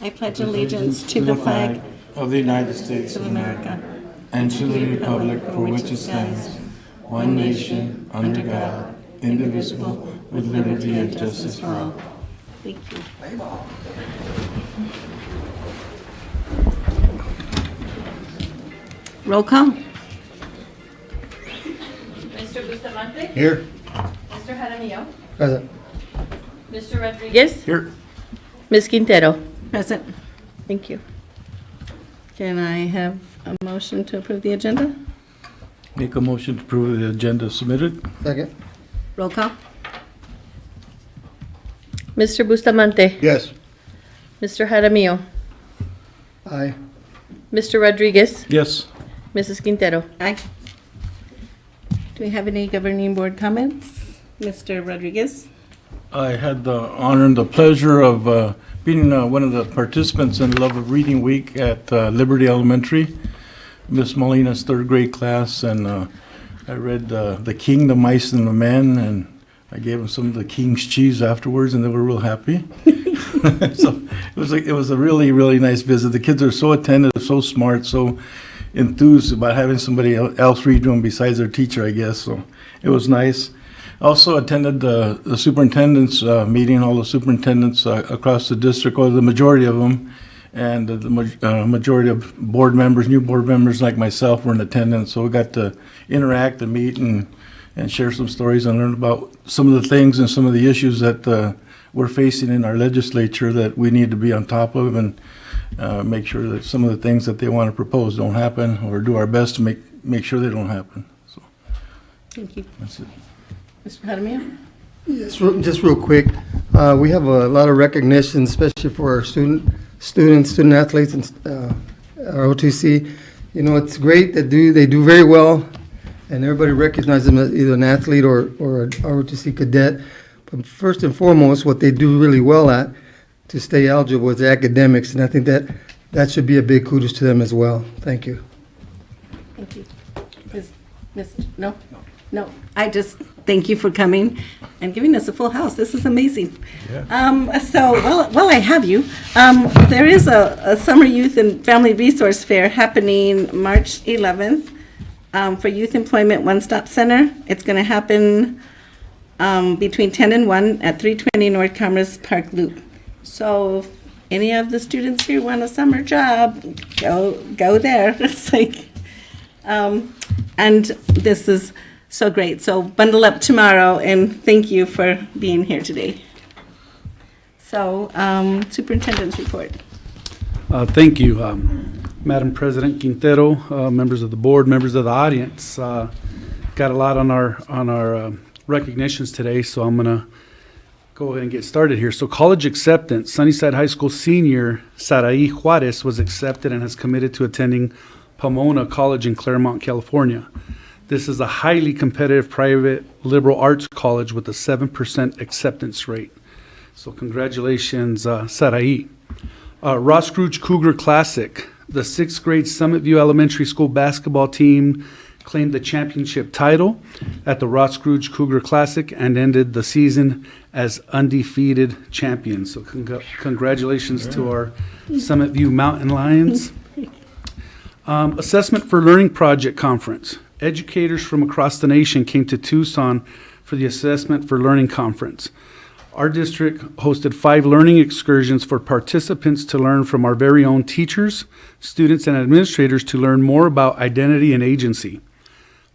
I pledge allegiance to the flag of the United States of America and to the republic for which it stands, one nation, under God, indivisible, with liberty and justice for all. Thank you. Roll call. Mr. Bustamante? Here. Mr. Jaramillo? Present. Mr. Rodriguez? Here. Ms. Quintero? Present. Thank you. Can I have a motion to approve the agenda? Make a motion to approve the agenda submitted. Second. Roll call. Mr. Bustamante? Yes. Mr. Jaramillo? Aye. Mr. Rodriguez? Yes. Mrs. Quintero? Aye. Do we have any governing board comments? Mr. Rodriguez? I had the honor and the pleasure of being one of the participants in Love of Reading Week at Liberty Elementary, Miss Molina's third grade class, and I read The King, the Mice, and the Men, and I gave them some of the King's cheese afterwards, and they were real happy. So it was a really, really nice visit. The kids are so attentive, so smart, so enthused about having somebody else read to them besides their teacher, I guess. So it was nice. Also attended the superintendent's meeting, all the superintendents across the district, or the majority of them, and the majority of board members, new board members like myself, were in attendance. So we got to interact and meet and share some stories and learn about some of the things and some of the issues that we're facing in our legislature that we need to be on top of, and make sure that some of the things that they want to propose don't happen, or do our best to make sure they don't happen. So Thank you. that's it. Mr. Jaramillo? Yes, just real quick, we have a lot of recognition, especially for our student athletes and our OTC. You know, it's great that they do very well, and everybody recognizes them as either an athlete or an ROTC cadet. But first and foremost, what they do really well at to stay eligible is academics, and I think that should be a big kudos to them as well. Thank you. Thank you. No? No. I just thank you for coming and giving us a full house. This is amazing. Yeah. So, while I have you, there is a Summer Youth and Family Resource Fair happening March 11th for Youth Employment One Stop Center. It's going to happen between 10 and 1 at 320 North Commerce Park Loop. So if any of the students here want a summer job, go there. It's like, and this is so great. So bundle up tomorrow, and thank you for being here today. So superintendent's report. Thank you, Madam President Quintero, members of the board, members of the audience. Got a lot on our recognitions today, so I'm gonna go ahead and get started here. So college acceptance, Sunnyside High School senior Sarai Juarez was accepted and has committed to attending Pomona College in Claremont, California. This is a highly competitive private liberal arts college with a 7% acceptance rate. So congratulations, Sarai. Ross Scrooge Cougar Classic, the 6th grade Summit View Elementary School basketball team claimed the championship title at the Ross Scrooge Cougar Classic and ended the season as undefeated champions. So congratulations to our Summit View Mountain Lions. Assessment for Learning Project Conference. Educators from across the nation came to Tucson for the Assessment for Learning Conference. Our district hosted 5 learning excursions for participants to learn from our very own teachers, students, and administrators to learn more about identity and agency.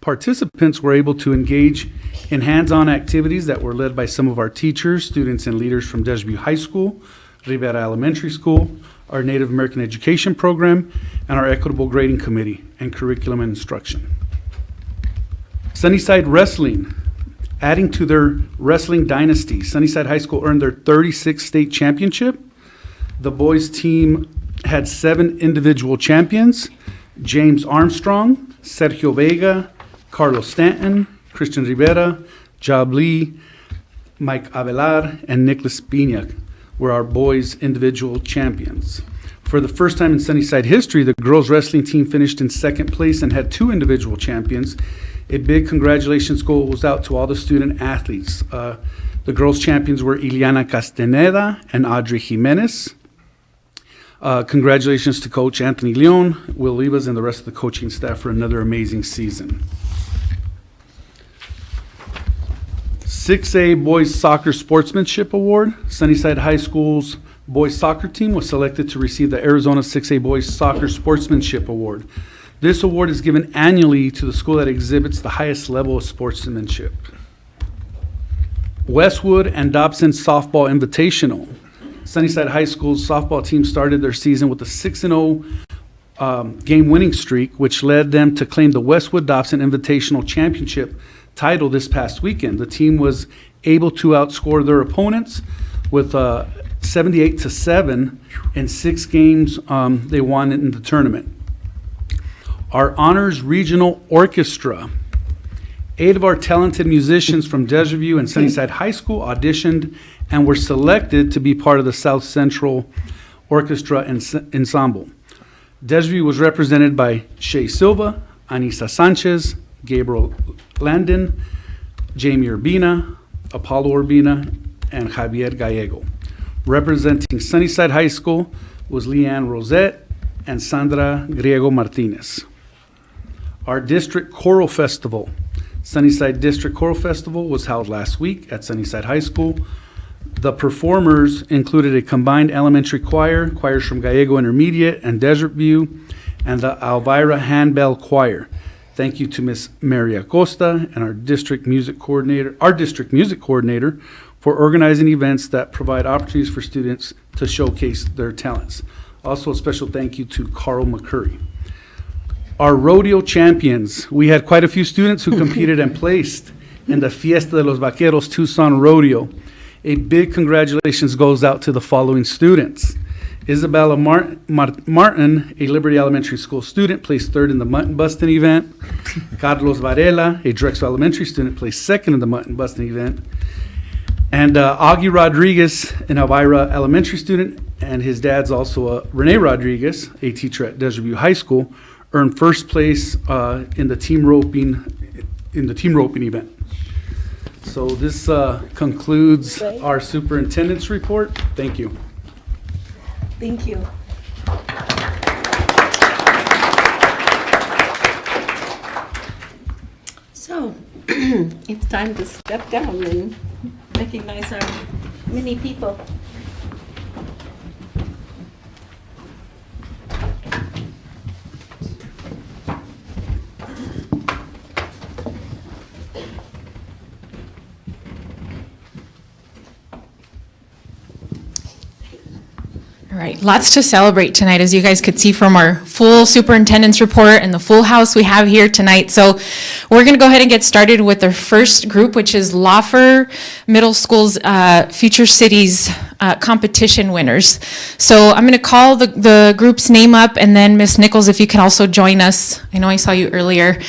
Participants were able to engage in hands-on activities that were led by some of our teachers, students, and leaders from Desview High School, Rivera Elementary School, our Native American Education Program, and our Equitable Grading Committee and Curriculum and Instruction. Sunnyside Wrestling. Adding to their wrestling dynasty, Sunnyside High School earned their 36th state championship. The boys team had 7 individual champions: James Armstrong, Sergio Vega, Carlos Stanton, Christian Rivera, Job Lee, Mike Avelar, and Nicholas Pina were our boys' individual champions. For the first time in Sunnyside history, the girls wrestling team finished in 2nd place and had 2 individual champions. A big congratulations goes out to all the student athletes. The girls champions were Iliana Castaneda and Audrey Jimenez. Congratulations to Coach Anthony Leon, Will Olivas, and the rest of the coaching staff for another amazing season. 6A Boys Soccer Sportsmanship Award. Sunnyside High School's boys soccer team was selected to receive the Arizona 6A Boys Soccer Sportsmanship Award. This award is given annually to the school that exhibits the highest level of sportsmanship. Westwood and Dobson Softball Invitational. Sunnyside High School's softball team started their season with a 6-0 game winning streak, which led them to claim the Westwood Dobson Invitational Championship title this past weekend. The team was able to outscore their opponents with 78-7 in 6 games they won in the tournament. Our Honors Regional Orchestra. 8 of our talented musicians from Desert and Sunnyside High School auditioned and were selected to be part of the South Central Orchestra Ensemble. Desert was represented by Shay Silva, Anissa Sanchez, Gabriel Landon, Jamie Urbina, Apollo Urbina, and Javier Gallego. Representing Sunnyside High School was Leanne Rosette and Sandra Griego Martinez. Our District Choral Festival. Sunnyside District Choral Festival was held last week at Sunnyside High School. The performers included a combined elementary choir, choirs from Gallego Intermediate and Desert View, and the Elvira Handbell Choir. Thank you to Miss Mary Acosta and our district music coordinator for organizing events that provide opportunities for students to showcase their talents. Also, a special thank you to Carl McCurry. Our rodeo champions, we had quite a few students who competed and placed in the Fiesta de los Vaqueros Tucson Rodeo. A big congratulations goes out to the following students. Isabella Martin, a Liberty Elementary School student, placed 3rd in the mutton busting event. Carlos Varela, a Drexel Elementary student, placed 2nd in the mutton busting event. And Augie Rodriguez, an Elvira Elementary student, and his dad's also Rene Rodriguez, a teacher at Desert View High School, earned 1st place in the team roping event. So this concludes our superintendent's report. Thank you. Thank you. So, it's time to step down and recognize our many people. All right, lots to celebrate tonight, as you guys could see from our full superintendent's report and the full house we have here tonight. So we're going to go ahead and get started with our first group, which is Lawfer Middle School's Future Cities competition winners. So I'm going to call the group's name up, and then Ms. Nichols, if you can also join us. I know I saw you earlier,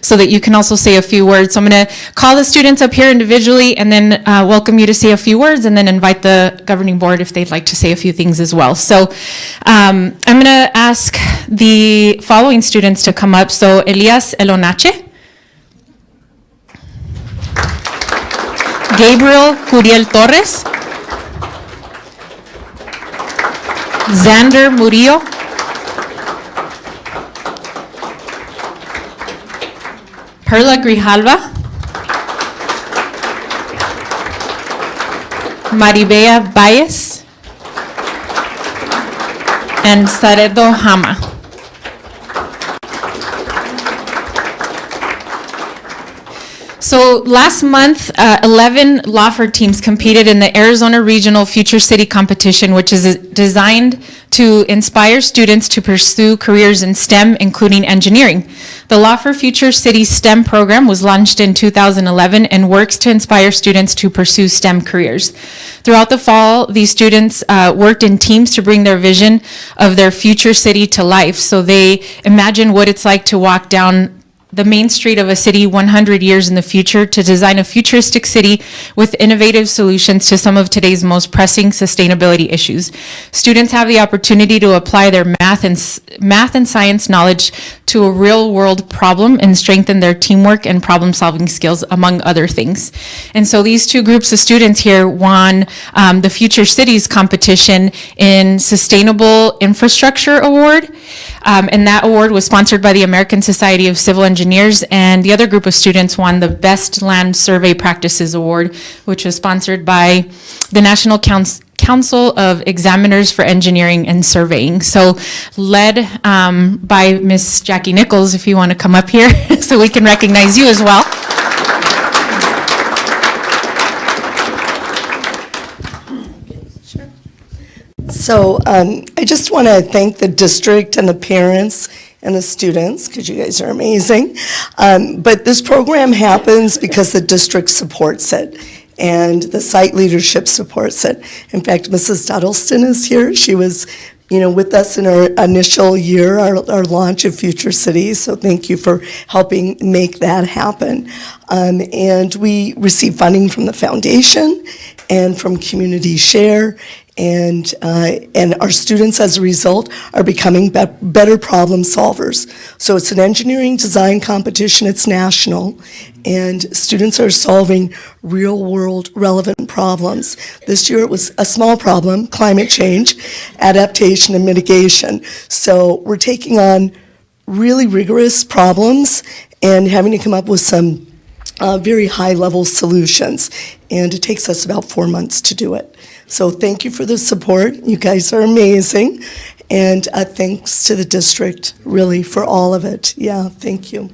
so that you can also say a few words. So I'm going to call the students up here individually, and then welcome you to say a few words, and then invite the governing board if they'd like to say a few things as well. So I'm going to ask the following students to come up. So Elias Elonache, Gabriel Juriel Torres, Xander Murillo, Perla Grijalva, Maribea Baez, and Saredo Hama. So last month, 11 Lawford teams competed in the Arizona Regional Future City Competition, which is designed to inspire students to pursue careers in STEM, including engineering. The Lawford Future City STEM program was launched in 2011 and works to inspire students to pursue STEM careers. Throughout the fall, these students worked in teams to bring their vision of their future city to life. So they imagine what it's like to walk down the main street of a city 100 years in the future to design a futuristic city with innovative solutions to some of today's most pressing sustainability issues. Students have the opportunity to apply their math and science knowledge to a real-world problem and strengthen their teamwork and problem-solving skills, among other things. And so these two groups of students here won the Future Cities competition in Sustainable Infrastructure Award. And that award was sponsored by the American Society of Civil Engineers, and the other group of students won the Best Land Survey Practices Award, which was sponsored by the National Council of Examiners for Engineering and Surveying. So led by Miss Jackie Nichols, if you want to come up here so we can recognize you as well. So I just want to thank the district and the parents and the students, because you guys are amazing. But this program happens because the district supports it, and the site leadership supports it. In fact, Mrs. Duddleston is here. She was, with us in our initial year, our launch of Future Cities, so thank you for helping make that happen. And we receive funding from the foundation and from Community Share, and our students, as a result, are becoming better problem solvers. So it's an engineering design competition, it's national, and students are solving real-world relevant problems. This year it was a small problem, climate change, adaptation, and mitigation. So we're taking on really rigorous problems and having to come up with some very high-level solutions, and it takes us about 4 months to do it. So thank you for the support. You guys are amazing, and thanks to the district, really, for all of it. Yeah, thank you.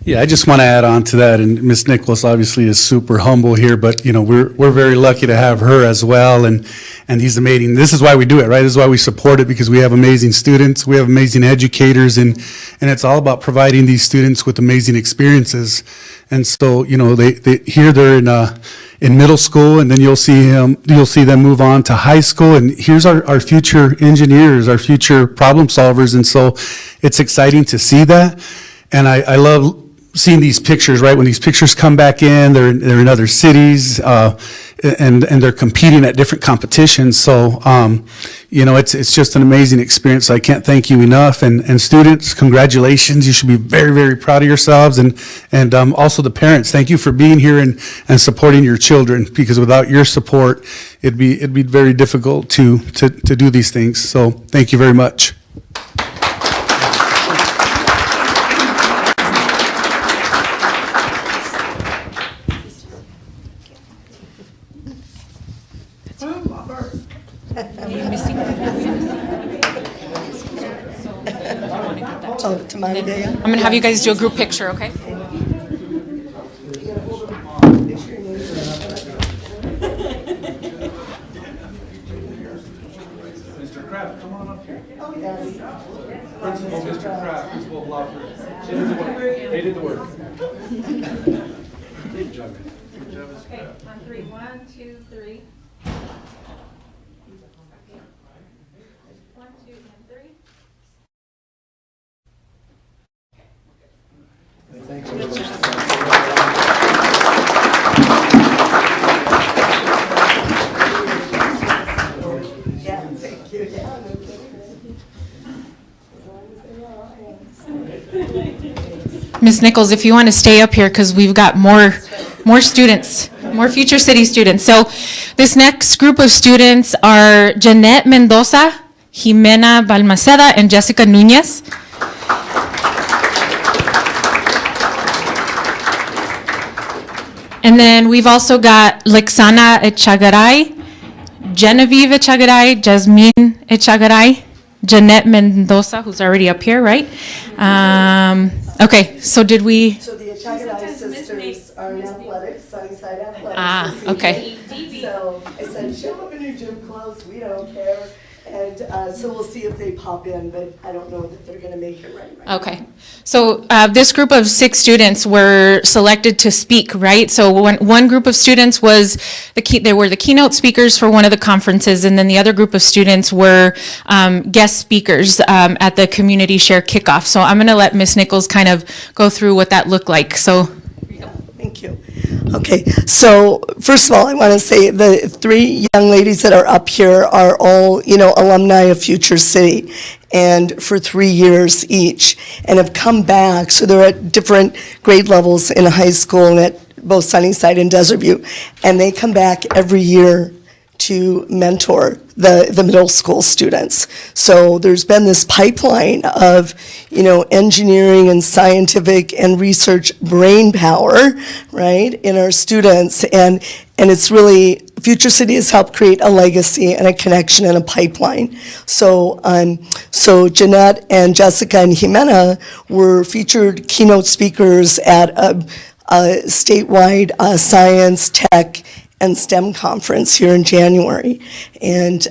Yeah, I just want to add on to that, and Ms. Nicholas obviously is super humble here, but we're very lucky to have her as well, and he's amazing. This is why we do it, right? This is why we support it, because we have amazing students, we have amazing educators, and it's all about providing these students with amazing experiences. And so they're in middle school, and then you'll see them move on to high school, and here's our future engineers, our future problem solvers, and so it's exciting to see that. And I love seeing these pictures, right? When these pictures come back in, they're in other cities, and they're competing at different competitions. So, it's just an amazing experience. I can't thank you enough. And students, congratulations. You should be very, very proud of yourselves. And also the parents, thank you for being here and supporting your children, because without your support, it'd be very difficult to do these things. So thank you very much. Oh, to my day. I'm going to have you guys do a group picture, okay? Mr. Kraft, come on up here. Oh, yes. Principal Mr. Kraft, Principal of Law Firm. They did the work. Good job. Good job, Mr. Okay, Kraft. on three. 1, 2, 3. 1, 2, and 3. Yeah, thank you. Yeah. Ms. Nichols, if you want to stay up here, because we've got more students, more Future City students. So this next group of students are Jeanette Mendoza, Jimena Balmaceda, and Jessica Nunez. And then we've also got Lexana Echagaray, Genevieve Echagaray, Jasmine Echagaray, Jeanette Mendoza, who's already up here, right? Okay, so did we? So the Echagaray sisters are in athletics, Sunnyside Athletics. Ah, okay. So I said, show up in your gym clothes, we don't care. And so we'll see if they pop in, but I don't know that they're going to make it right. Okay. So this group of 6 students were selected to speak, right? So one group of students was they were the keynote speakers for one of the conferences, and then the other group of students were guest speakers at the community share kickoff. So I'm going to let Ms. Nichols kind of go through what that looked like. So. Thank you. Okay, so first of all, I want to say the 3 young ladies that are up here are all, alumni of Future City, and for 3 years each, and have come back. So they're at different grade levels in high school and at both Sunnyside and Desert View, and they come back every year to mentor the middle school students. So there's been this pipeline of, engineering and scientific and research brain power, right, in our students. And it's really, Future City has helped create a legacy and a connection and a pipeline. So Jeanette and Jessica and Jimena were featured keynote speakers at a statewide science, tech, and STEM conference here in January, and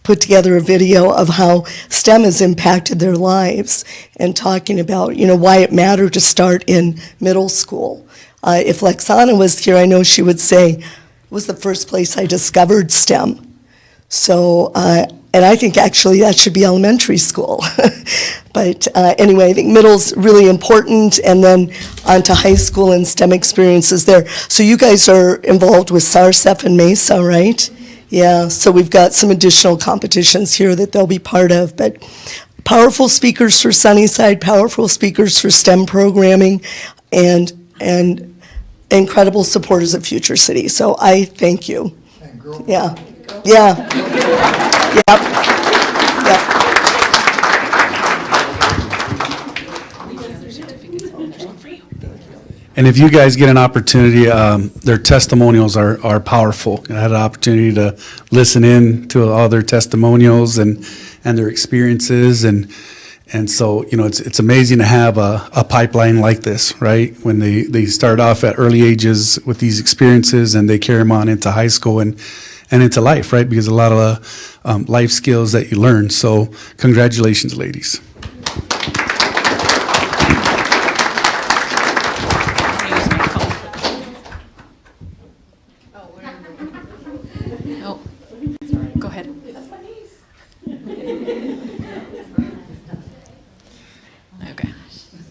put together a video of how STEM has impacted their lives, and talking about why it mattered to start in middle school. If Lexana was here, I know she would say it was the first place I discovered STEM. So, and I think actually that should be elementary school. But anyway, I think middle's really important, and then on to high school and STEM experiences there. So you guys are involved with SARSEF and MESA, right? Yeah, so we've got some additional competitions here that they'll be part of. But powerful speakers for Sunnyside, powerful speakers for STEM programming, and incredible supporters of Future City. So I thank you. Yeah. Yeah. Yep. Yep. And if you guys get an opportunity, their testimonials are powerful. I had an opportunity to listen in to all their testimonials and their experiences, and so it's amazing to have a pipeline like this, right? When they start off at early ages with these experiences, and they carry them on into high school and into life, right? Because a lot of life skills that you learn. So congratulations, ladies. Oh, go ahead. Okay,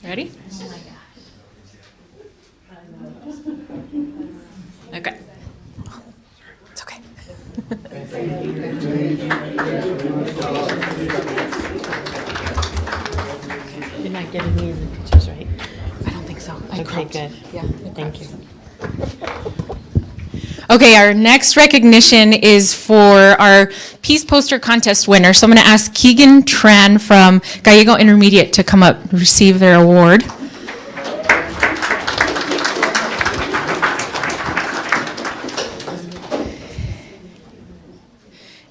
ready? Okay. It's okay. You're not getting me in the pictures, right? I don't think so. I Okay, cropped. good. Yeah. Thank you. Okay, our next recognition is for our Peace Poster Contest winner. So I'm going to ask Keegan Tran from Gallego Intermediate to come up and receive their award.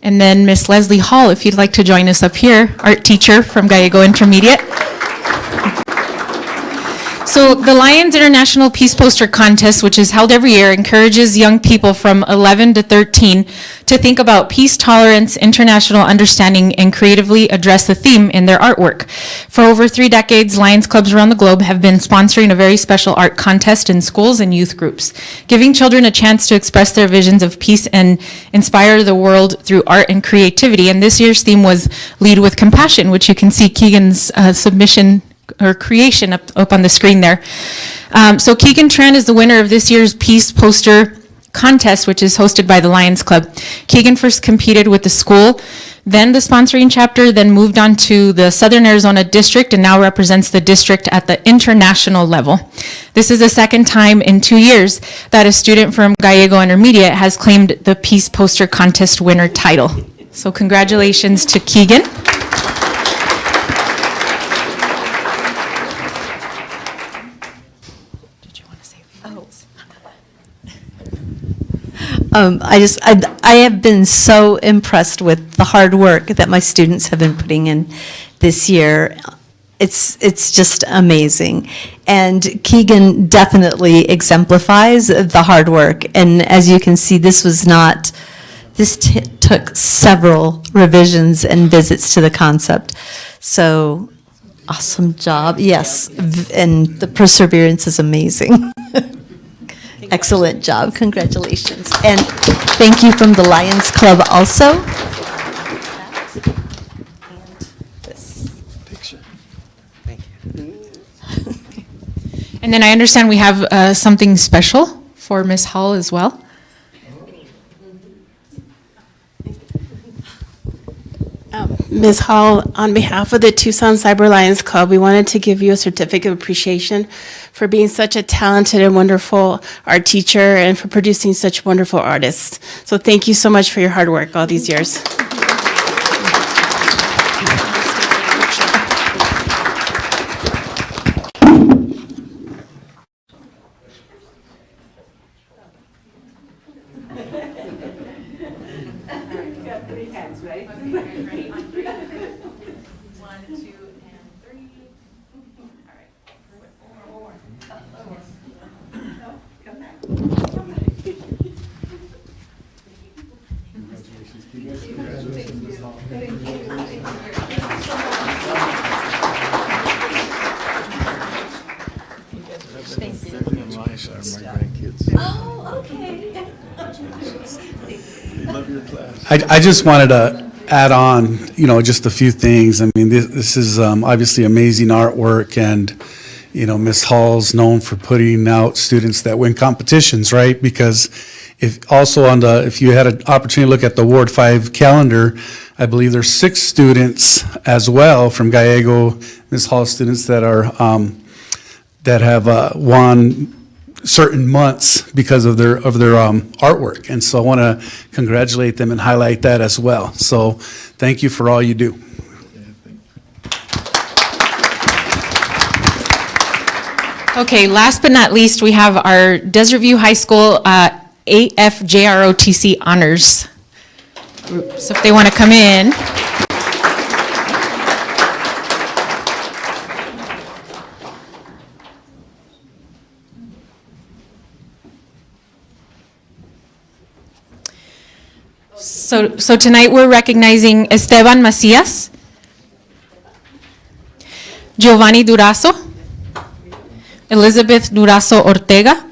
And then Miss Leslie Hall, if you'd like to join us up here, art teacher from Gallego Intermediate. So the Lions International Peace Poster Contest, which is held every year, encourages young people from 11 to 13 to think about peace, tolerance, international understanding, and creatively address the theme in their artwork. For over 3 decades, Lions clubs around the globe have been sponsoring a very special art contest in schools and youth groups, giving children a chance to express their visions of peace and inspire the world through art and creativity. And this year's theme was Lead with Compassion, which you can see Keegan's submission or creation up on the screen there. So Keegan Tran is the winner of this year's Peace Poster Contest, which is hosted by the Lions Club. Keegan first competed with the school, then the sponsoring chapter, then moved on to the Southern Arizona District, and now represents the district at the international level. This is the second time in 2 years that a student from Gallego Intermediate has claimed the Peace Poster Contest winner title. So congratulations to Keegan. I have been so impressed with the hard work that my students have been putting in this year. It's just amazing. And Keegan definitely exemplifies the hard work. And as you can see, this was not This took several revisions and visits to the concept. So, awesome job. Yes, and the perseverance is amazing. Excellent job. Congratulations. And thank you from the Lions Club also. And then I understand we have something special for Ms. Hall as well. Ms. Hall, on behalf of the Tucson Cyber Lions Club, we wanted to give you a certificate of appreciation for being such a talented and wonderful art teacher and for producing such wonderful artists. So thank you so much for your hard work all these years. I just wanted to add on, just a few things. I mean, this is obviously amazing artwork, and, Ms. Hall's known for putting out students that win competitions, right? Because if you had an opportunity to look at the Ward 5 calendar, I believe there's 6 students as well from Gallego, Ms. Hall students that have won certain months because of their artwork. And so I want to congratulate them and highlight that as well. So thank you for all you do. Okay, last but not least, we have our Desert View High School AFJROTC Honors group. So if they want to come in. So tonight we're recognizing Esteban Macias, Giovanni Durazo, Elizabeth Durazo Ortega,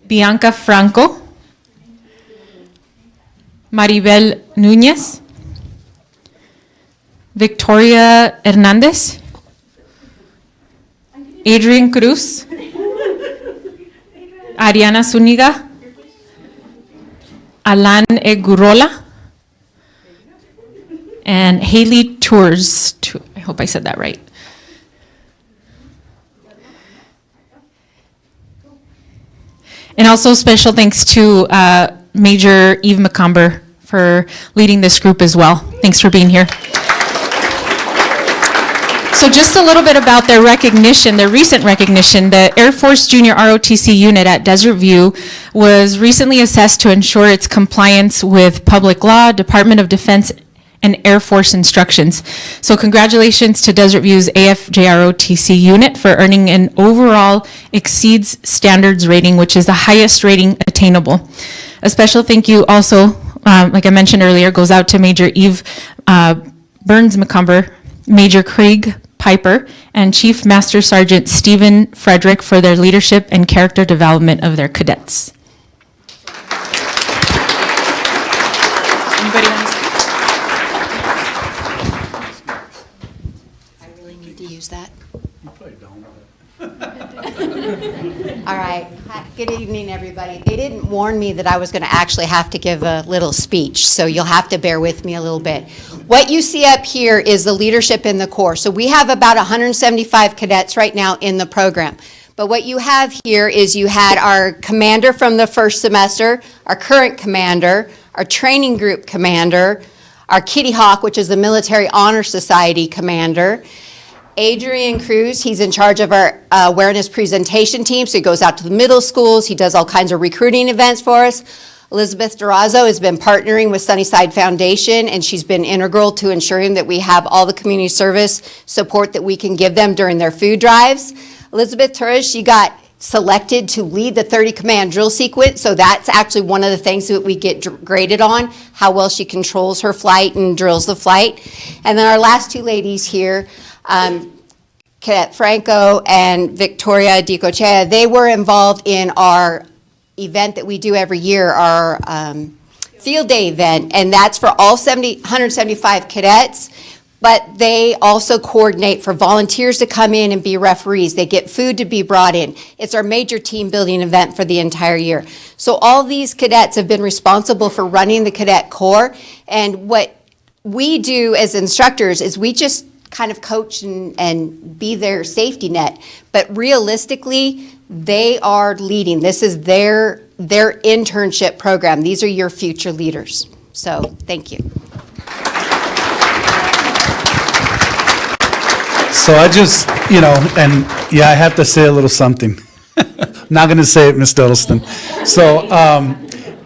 Bianca Franco, Maribel Núñez, Victoria Hernandez, Adrian Cruz, Ariana Zúñiga, Alan Egurola, and Haley Tours. I hope I said that right. And also special thanks to Major Eve McComber for leading this group as well. Thanks for being here. So just a little bit about their recognition, their recent recognition. The Air Force Junior ROTC unit at Desert View was recently assessed to ensure its compliance with public law, Department of Defense, and Air Force instructions. So congratulations to Desert View's AFJROTC unit for earning an overall exceeds standards rating, which is the highest rating attainable. A special thank you also, like I mentioned earlier, goes out to Major Eve Burns McCumber, Major Craig Piper, and Chief Master Sergeant Stephen Frederick for their leadership and character development of their cadets. Anybody want to speak? I really need to use that. You probably don't. All right. Hi, good evening, everybody. They didn't warn me that I was going to actually have to give a little speech, so you'll have to bear with me a little bit. What you see up here is the leadership in the Corps. So we have about 175 cadets right now in the program. But what you have here is you had our commander from the first semester, our current commander, our training group commander, our Kitty Hawk, which is the Military Honor Society commander, Adrian Cruz, he's in charge of our awareness presentation team, so he goes out to the middle schools, he does all kinds of recruiting events for us. Elizabeth Durazo has been partnering with Sunnyside Foundation, and she's been integral to ensuring that we have all the community service support that we can give them during their food drives. Elizabeth Turris, she got selected to lead the 30 command drill sequence. So that's actually one of the things that we get graded on, how well she controls her flight and drills the flight. And then our last two ladies here, Cadet Franco and Victoria Dicochea, they were involved in our event that we do every year, our field day event, and that's for all 175 cadets, but they also coordinate for volunteers to come in and be referees. They get food to be brought in. It's our major team building event for the entire year. So all these cadets have been responsible for running the cadet corps, and what we do as instructors is we just kind of coach and be their safety net, but realistically, they are leading. This is their internship program. These are your future leaders. So, thank you. So I just, and yeah, I have to say a little something. Not going to say it, Ms. Duddleston. So,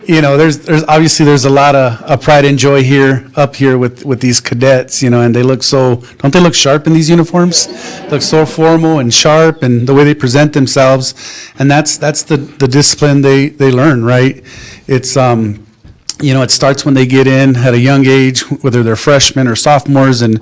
there's a lot of pride and joy up here with these cadets, and they look don't they look sharp in these uniforms? Look so formal and sharp, and the way they present themselves, and that's the discipline they learn, right? It's, it starts when they get in at a young age, whether they're freshmen or sophomores, and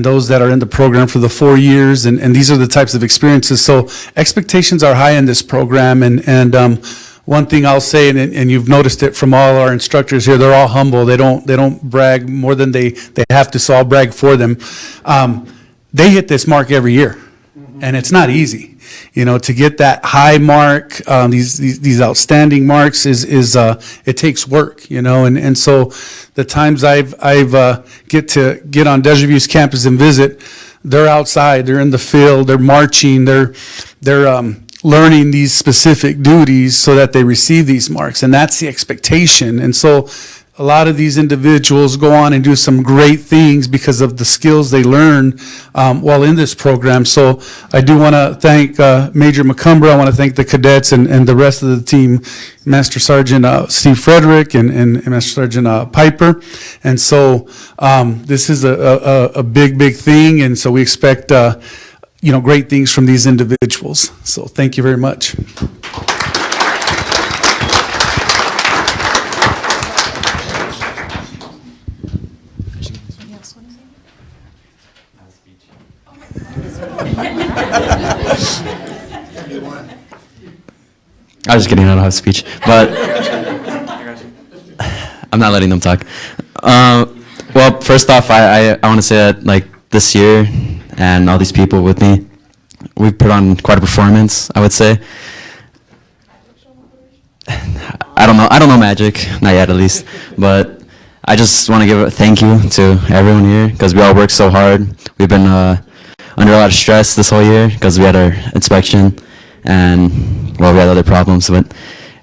those that are in the program for the 4 years, and these are the types of experiences. So expectations are high in this program, and one thing I'll say, and you've noticed it from all our instructors here, they're all humble. They don't brag more than they have to, so I'll brag for them. They hit this mark every year, and it's not easy. To get that high mark, these outstanding marks is it takes work, and so the times I've get on Desert View's campus and visit, they're outside, they're in the field, they're marching, they're learning these specific duties so that they receive these marks, and that's the expectation. And so a lot of these individuals go on and do some great things because of the skills they learn while in this program. So I do want to thank Major McCumber. I want to thank the cadets and the rest of the team, Master Sergeant Steve Frederick and Master Sergeant Piper. And so this is a big thing, and so we expect great things from these individuals. So thank you very much. I was just kidding, I don't have a speech, but I'm not letting them talk. Well, first off, I want to say that this year and all these people with me, we've put on quite a performance, I would say. I don't know magic, not yet at least, but I just want to give a thank you to everyone here because we all worked so hard. We've been under a lot of stress this whole year because we had our inspection and we had other problems, but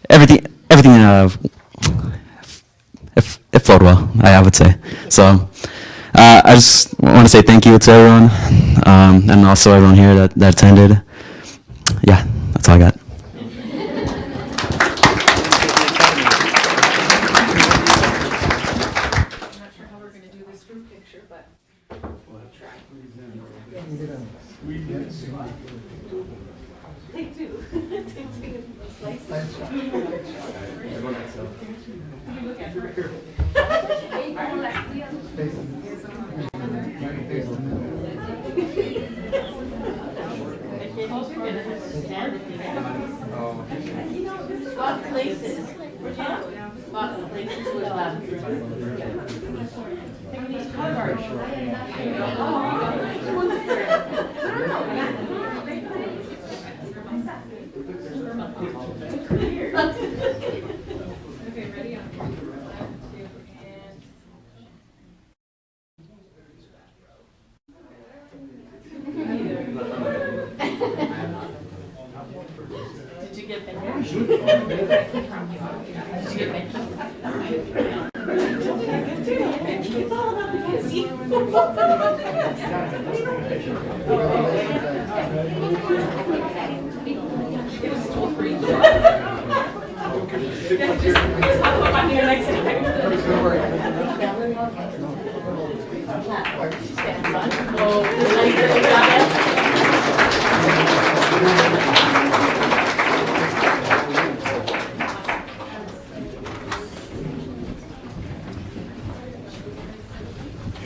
everything it flowed well, I would say. So I just want to say thank you to everyone and also everyone here that attended. Yeah, that's all I got.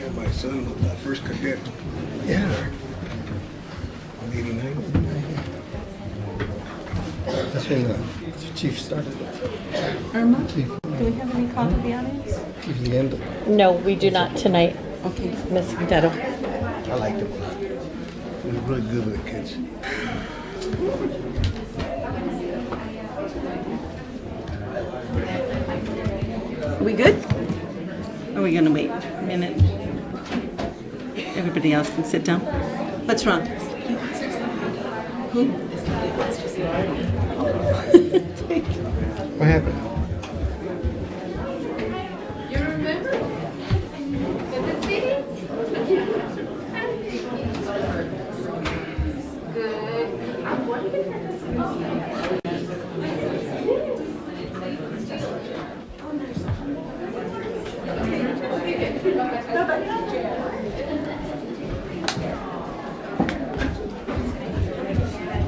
And my son was the first cadet. Yeah. In 89. That's when the chief started it. Irma, do we have any call to the audience? Chief Leander. No, we do not tonight, Okay. Ms. Quintero. I liked him a lot. He was really good with the kids. Are we good? Or are we gonna wait a minute? Everybody else can sit down. What's wrong? Who? What happened?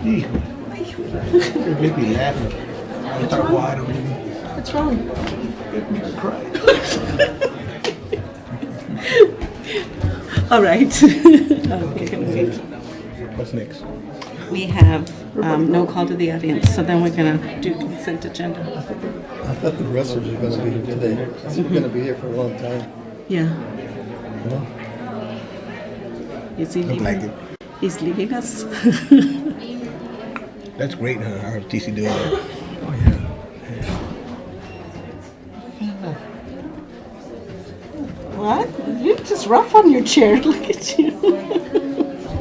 It made me laugh. I start wide over here. What's wrong? It made me cry. All right. Okay. What's next? We have no call to the audience, so then we're gonna do consent agenda. I thought the rest of us were gonna be here today. We're gonna be here for a long time. Yeah. Well, Is he Look leaving? like it. He's leaving us? That's great, huh? Our TC doing that. oh yeah. What? You're just rough on your chair. Look at you.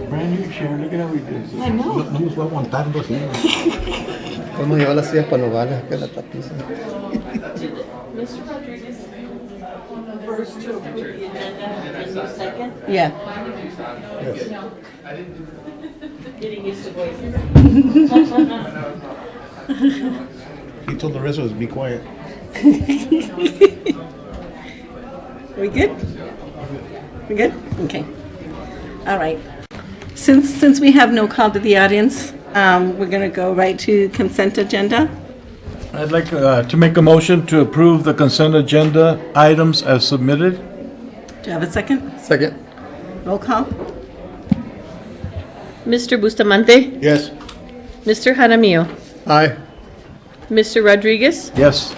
Brand new chair. Look at how he does it. I know. No nos va aguantando así. Vamos a llevar las sillas para Nogales, acá en la tapiza. Yeah. Yes. He told the rest of us be quiet. We good? We good? Okay. All right. Since we have no call to the audience, we're going to go right to consent agenda. I'd like to make a motion to approve the consent agenda items as submitted. Do you have a second? Second. Roll call. Mr. Bustamante, Yes. Mr. Jaramillo, Aye. Mr. Rodriguez, Yes.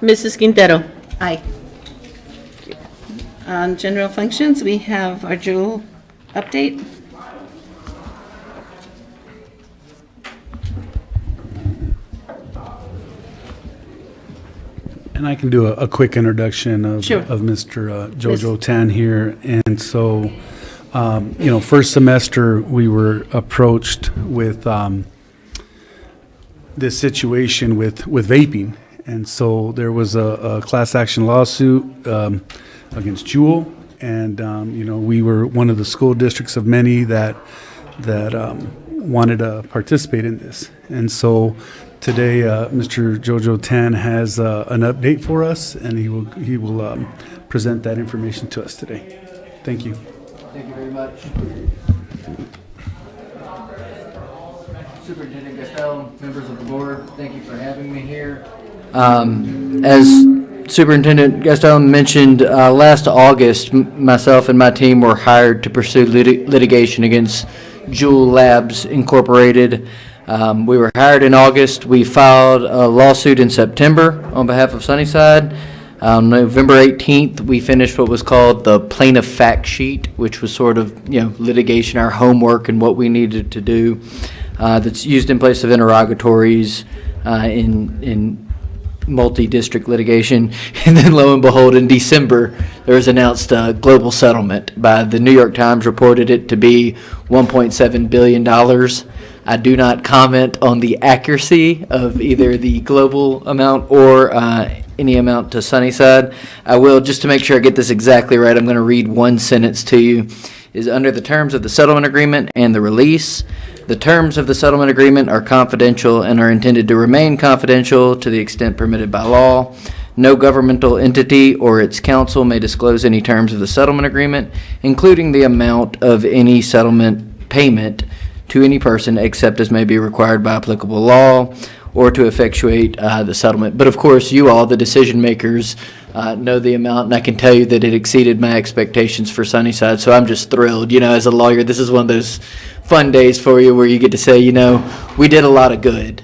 Mrs. Quintero. Aye. On general functions, we have our Jewel update. And I can do a quick introduction of, Sure. of Mr. Jojo Tan here. And so, first semester, we were approached with this situation with vaping. And so there was a class action lawsuit against Jewel. And, we were one of the school districts of many that wanted to participate in this. And so today, Mr. Jojo Tan has an update for us, and he will present that information to us today. Thank you. Thank you very much. Superintendent Gastel, members of the board, thank you for having me here. As Superintendent Gastel mentioned, last August, myself and my team were hired to pursue litigation against Jewel Labs Incorporated. We were hired in August. We filed a lawsuit in September on behalf of Sunnyside. On November 18th, we finished what was called the plaintiff fact sheet, which was sort of, litigation, our homework and what we needed to do. That's used in place of interrogatories in multi-district litigation. And then lo and behold, in December, there was announced a global settlement. By the New York Times reported it to be $1.7 billion. I do not comment on the accuracy of either the global amount or any amount to Sunnyside. I will, just to make sure I get this exactly right, I'm going to read one sentence to you. Is under the terms of the settlement agreement and the release, the terms of the settlement agreement are confidential and are intended to remain confidential to the extent permitted by law. No governmental entity or its counsel may disclose any terms of the settlement agreement, including the amount of any settlement payment to any person except as may be required by applicable law or to effectuate the settlement. But of course, you all, the decision makers, know the amount, and I can tell you that it exceeded my expectations for Sunnyside. So I'm just thrilled. You know, as a lawyer, this is one of those fun days for you where you get to say, you know, we did a lot of good.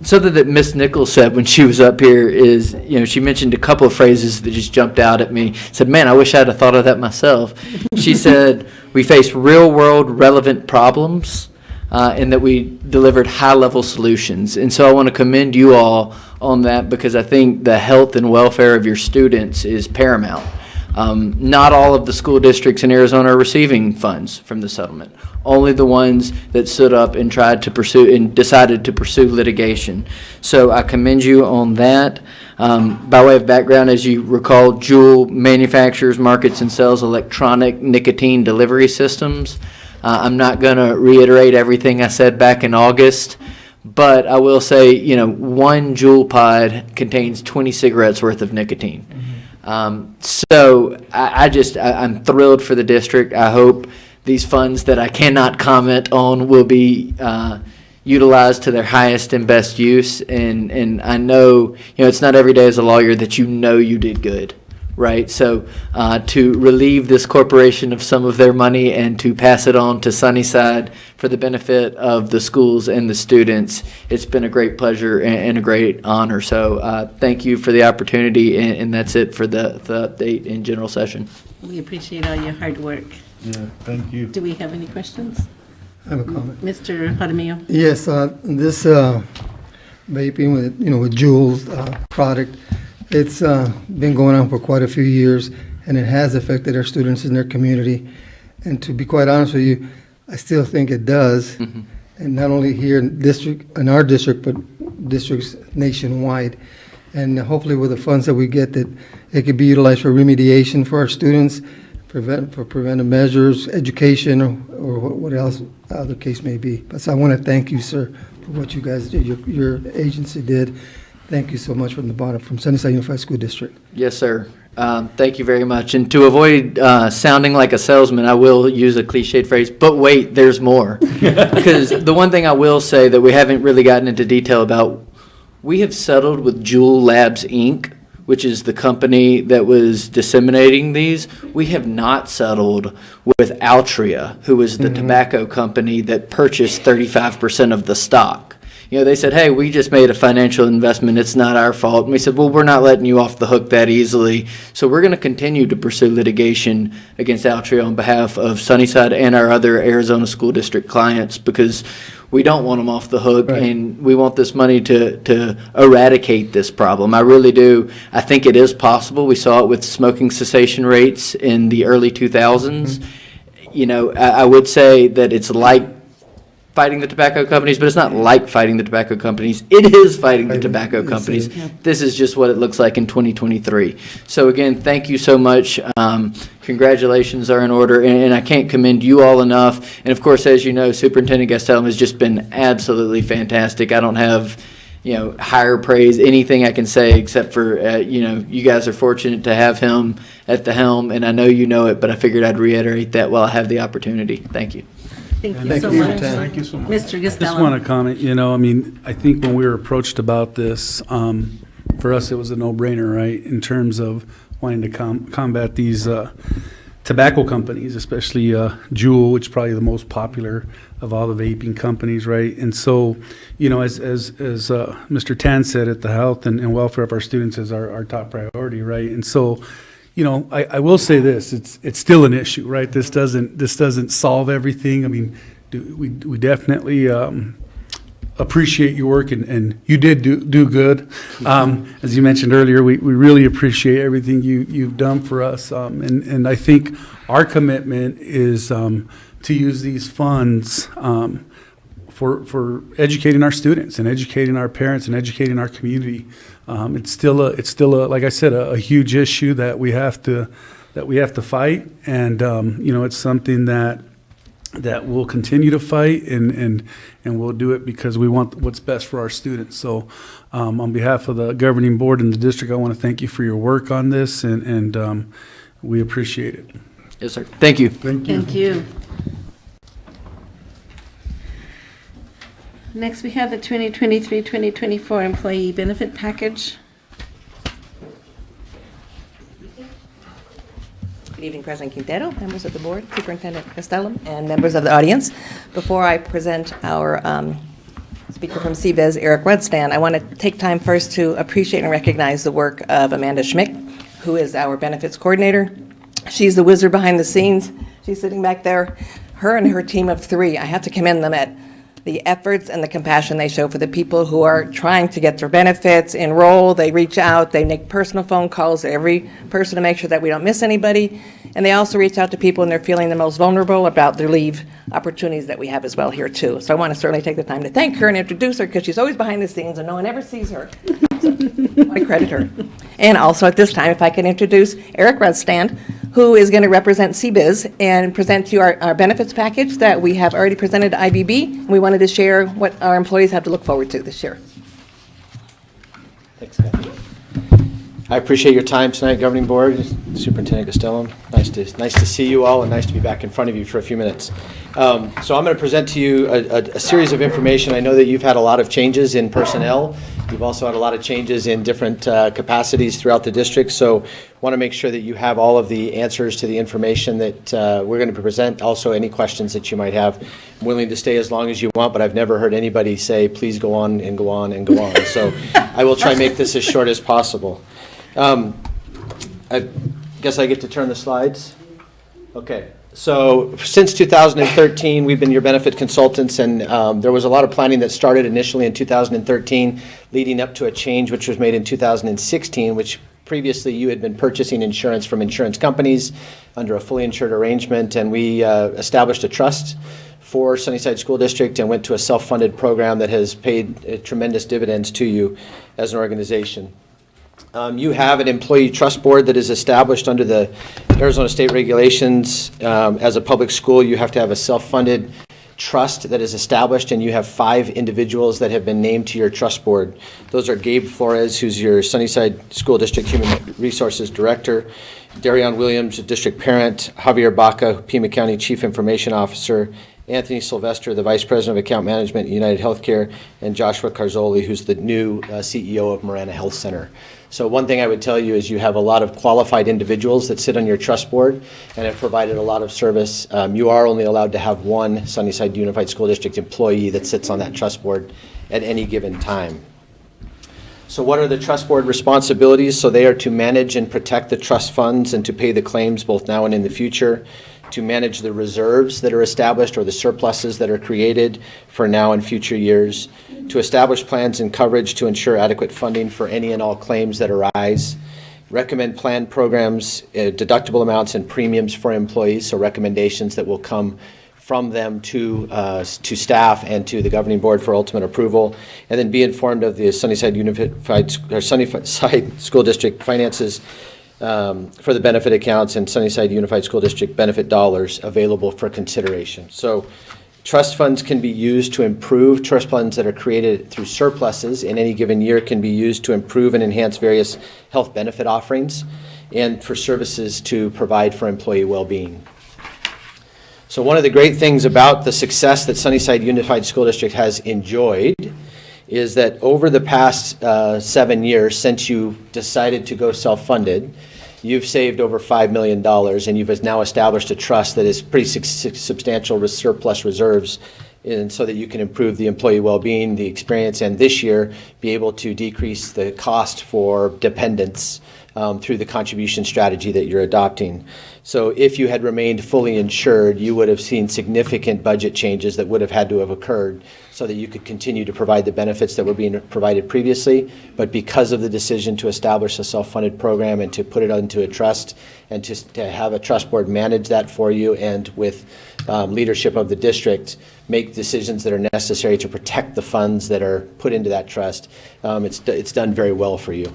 Something that Miss Nichols said when she was up here is, you know, she mentioned a couple of phrases that just jumped out at me. Said, man, I wish I'd have thought of that myself. She said, we face real-world relevant problems, and that we delivered high-level solutions. And so I want to commend you all on that, because I think the health and welfare of your students is paramount. Not all of the school districts in Arizona are receiving funds from the settlement. Only the ones that stood up and tried to pursue and decided to pursue litigation. So I commend you on that. By way of background, as you recall, Juul manufactures, markets, and sells electronic nicotine delivery systems. I'm not going to reiterate everything I said back in August, but I will say, you know, one Juul pod contains 20 cigarettes worth of nicotine. So I'm thrilled for the district. I hope these funds that I cannot comment on will be utilized to their highest and best use. And I know, you know, it's not every day as a lawyer that you know you did good, right? So to relieve this corporation of some of their money and to pass it on to Sunnyside for the benefit of the schools and the students, it's been a great pleasure and a great honor. So thank you for the opportunity, and that's it for the update in general session. We appreciate all your hard work. Yeah, thank you. Do we have any questions? I have a comment. Mr. Jaramillo? Yes, this vaping with Juul's product, it's been going on for quite a few years, and it has affected our students in their community. And to be quite honest with you, I still think it does, Mm-hmm. and not only here in our district, but districts nationwide. And hopefully with the funds that we get, that it could be utilized for remediation for our students, for preventive measures, education, or what else other case may be. But so I want to thank you, sir, for what you guys did, your agency did. Thank you so much from the bottom, from Sunnyside Unified School District. Yes, sir. Thank you very much. And to avoid sounding like a salesman, I will use a cliched phrase, but wait, there's more. Because the one thing I will say that we haven't really gotten into detail about, we have settled with Juul Labs, Inc., which is the company that was disseminating these. We have not settled with Altria, who was the tobacco company that purchased 35% of the stock. You know, they said, hey, we just made a financial investment. It's not our fault. And we said, well, we're not letting you off the hook that easily. So we're going to continue to pursue litigation against Altria on behalf of Sunnyside and our other Arizona school district clients, because we don't want them off the hook, Right. and we want this money to eradicate this problem. I really do. I think it is possible. We saw it with smoking cessation rates in the early 2000s. You know, I would say that it's like fighting the tobacco companies, but it's not like fighting the tobacco companies. It is fighting the tobacco companies. This is just what it looks like in 2023. So again, thank you so much. Congratulations are in order, and I can't commend you all enough. And of course, as you know, Superintendent Gastelum has just been absolutely fantastic. I don't have, you know, higher praise, anything I can say except for, you know, you guys are fortunate to have him at the helm, and I know you know it, but I figured I'd reiterate that while I have the opportunity. Thank you. Thank you Thank so you for your much. time. Thank you so much. Mr. Just Costello? want to comment, you know, I mean, I think when we were approached about this, for us, it was a no-brainer, right? In terms of wanting to combat these tobacco companies, especially Juul, which is probably the most popular of all the vaping companies, right? And so, you know, as Mr. Tan said, the health and welfare of our students is our top priority, right? And so, you know, I will say this: it's still an issue, right? This doesn't solve everything. I mean, we definitely appreciate your work, and you did do good. As you mentioned earlier, we really appreciate everything you've done for us, and I think our commitment is to use these funds for educating our students and educating our parents and educating our community. It's still a like I said, a huge issue that we have to fight, and you know, it's something that we'll continue to fight, and we'll do it because we want what's best for our students. So on behalf of the governing board and the district, I want to thank you for your work on this, and we appreciate it. Yes, sir. Thank you. Thank you. Thank you. Next, we have the 2023-2024 employee benefit package. Good evening, President Quintero, members of the board, Superintendent Castellum, and members of the audience. Before I present our speaker from CBIZ, Eric Rudstand, I want to take time first to appreciate and recognize the work of Amanda Schmick, who is our benefits coordinator. She's the wizard behind the scenes. She's sitting back there. Her and her team of 3, I have to commend them at the efforts and the compassion they show for the people who are trying to get their benefits, enroll, they reach out, they make personal phone calls to every person to make sure that we don't miss anybody. And they also reach out to people when they're feeling the most vulnerable about their leave opportunities that we have as well here too. So I want to certainly take the time to thank her and introduce her because she's always behind the scenes and no one ever sees her. So I credit her. And also at this time, if I can introduce Eric Rudstand, who is going to represent CBIZ and present to you our benefits package that we have already presented to IBB. We wanted to share what our employees have to look forward to this year. Thanks, Kathy. I appreciate your time tonight, Governing Board, Superintendent Castellum. Nice to see you all and nice to be back in front of you for a few minutes. So I'm going to present to you a series of information. I know that you've had a lot of changes in personnel. You've also had a lot of changes in different capacities throughout the district. So want to make sure that you have all of the answers to the information that we're going to present. Also, any questions that you might have. I'm willing to stay as long as you want, but I've never heard anybody say, please go on and go on and go on. So I will try and make this as short as possible. I guess I get to turn the slides. Okay. So since 2013, we've been your benefit consultants, and there was a lot of planning that started initially in 2013, leading up to a change which was made in 2016, which previously you had been purchasing insurance from insurance companies under a fully insured arrangement, and we established a trust for Sunnyside School District and went to a self-funded program that has paid tremendous dividends to you as an organization. You have an employee trust board that is established under the Arizona state regulations. As a public school, you have to have a self-funded trust that is established, and you have 5 individuals that have been named to your trust board. Those are Gabe Flores, who's your Sunnyside School District Human Resources Director, Darion Williams, District Parent, Javier Baca, Pima County Chief Information Officer, Anthony Sylvester, the Vice President of Account Management at United Healthcare, and Joshua Carzoli, who's the new CEO of Marana Health Center. So one thing I would tell you is you have a lot of qualified individuals that sit on your trust board and have provided a lot of service. You are only allowed to have 1 Sunnyside Unified School District employee that sits on that trust board at any given time. So what are the trust board responsibilities? So they are to manage and protect the trust funds and to pay the claims both now and in the future, to manage the reserves that are established or the surpluses that are created for now and future years, to establish plans and coverage to ensure adequate funding for any and all claims that arise, recommend plan programs, deductible amounts and premiums for employees, so recommendations that will come from them to staff and to the governing board for ultimate approval, and then be informed of the Sunnyside School District finances for the benefit accounts and Sunnyside Unified School District benefit dollars available for consideration. So trust funds can be used to improve. Trust funds that are created through surpluses in any given year can be used to improve and enhance various health benefit offerings and for services to provide for employee well-being. So one of the great things about the success that Sunnyside Unified School District has enjoyed is that over the past 7 years since you decided to go self-funded, you've saved over $5 million, and you've now established a trust that is pretty substantial with surplus reserves, and so that you can improve the employee well-being, the experience, and this year be able to decrease the cost for dependents through the contribution strategy that you're adopting. So if you had remained fully insured, you would have seen significant budget changes that would have had to have occurred so that you could continue to provide the benefits that were being provided previously. But because of the decision to establish a self-funded program and to put it into a trust and to have a trust board manage that for you and with leadership of the district make decisions that are necessary to protect the funds that are put into that trust, it's done very well for you.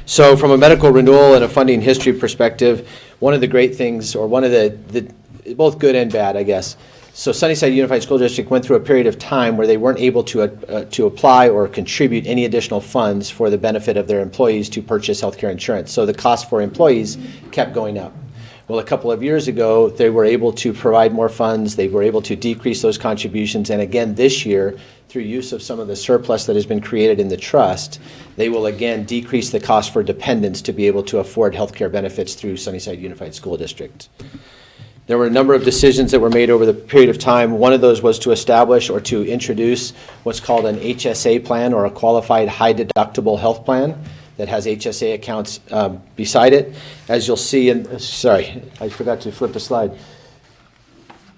So from a medical renewal and a funding history perspective, one of the great things, or one of the both good and bad, I guess. So Sunnyside Unified School District went through a period of time where they weren't able to apply or contribute any additional funds for the benefit of their employees to purchase healthcare insurance. So the cost for employees kept going up. Well, a couple of years ago, they were able to provide more funds, they were able to decrease those contributions, and again this year, through use of some of the surplus that has been created in the trust, they will again decrease the cost for dependents to be able to afford health care benefits through Sunnyside Unified School District. There were a number of decisions that were made over the period of time. One of those was to establish or to introduce what's called an HSA plan, or a qualified high deductible health plan that has HSA accounts beside it. As you'll see in, sorry, I forgot to flip the slide.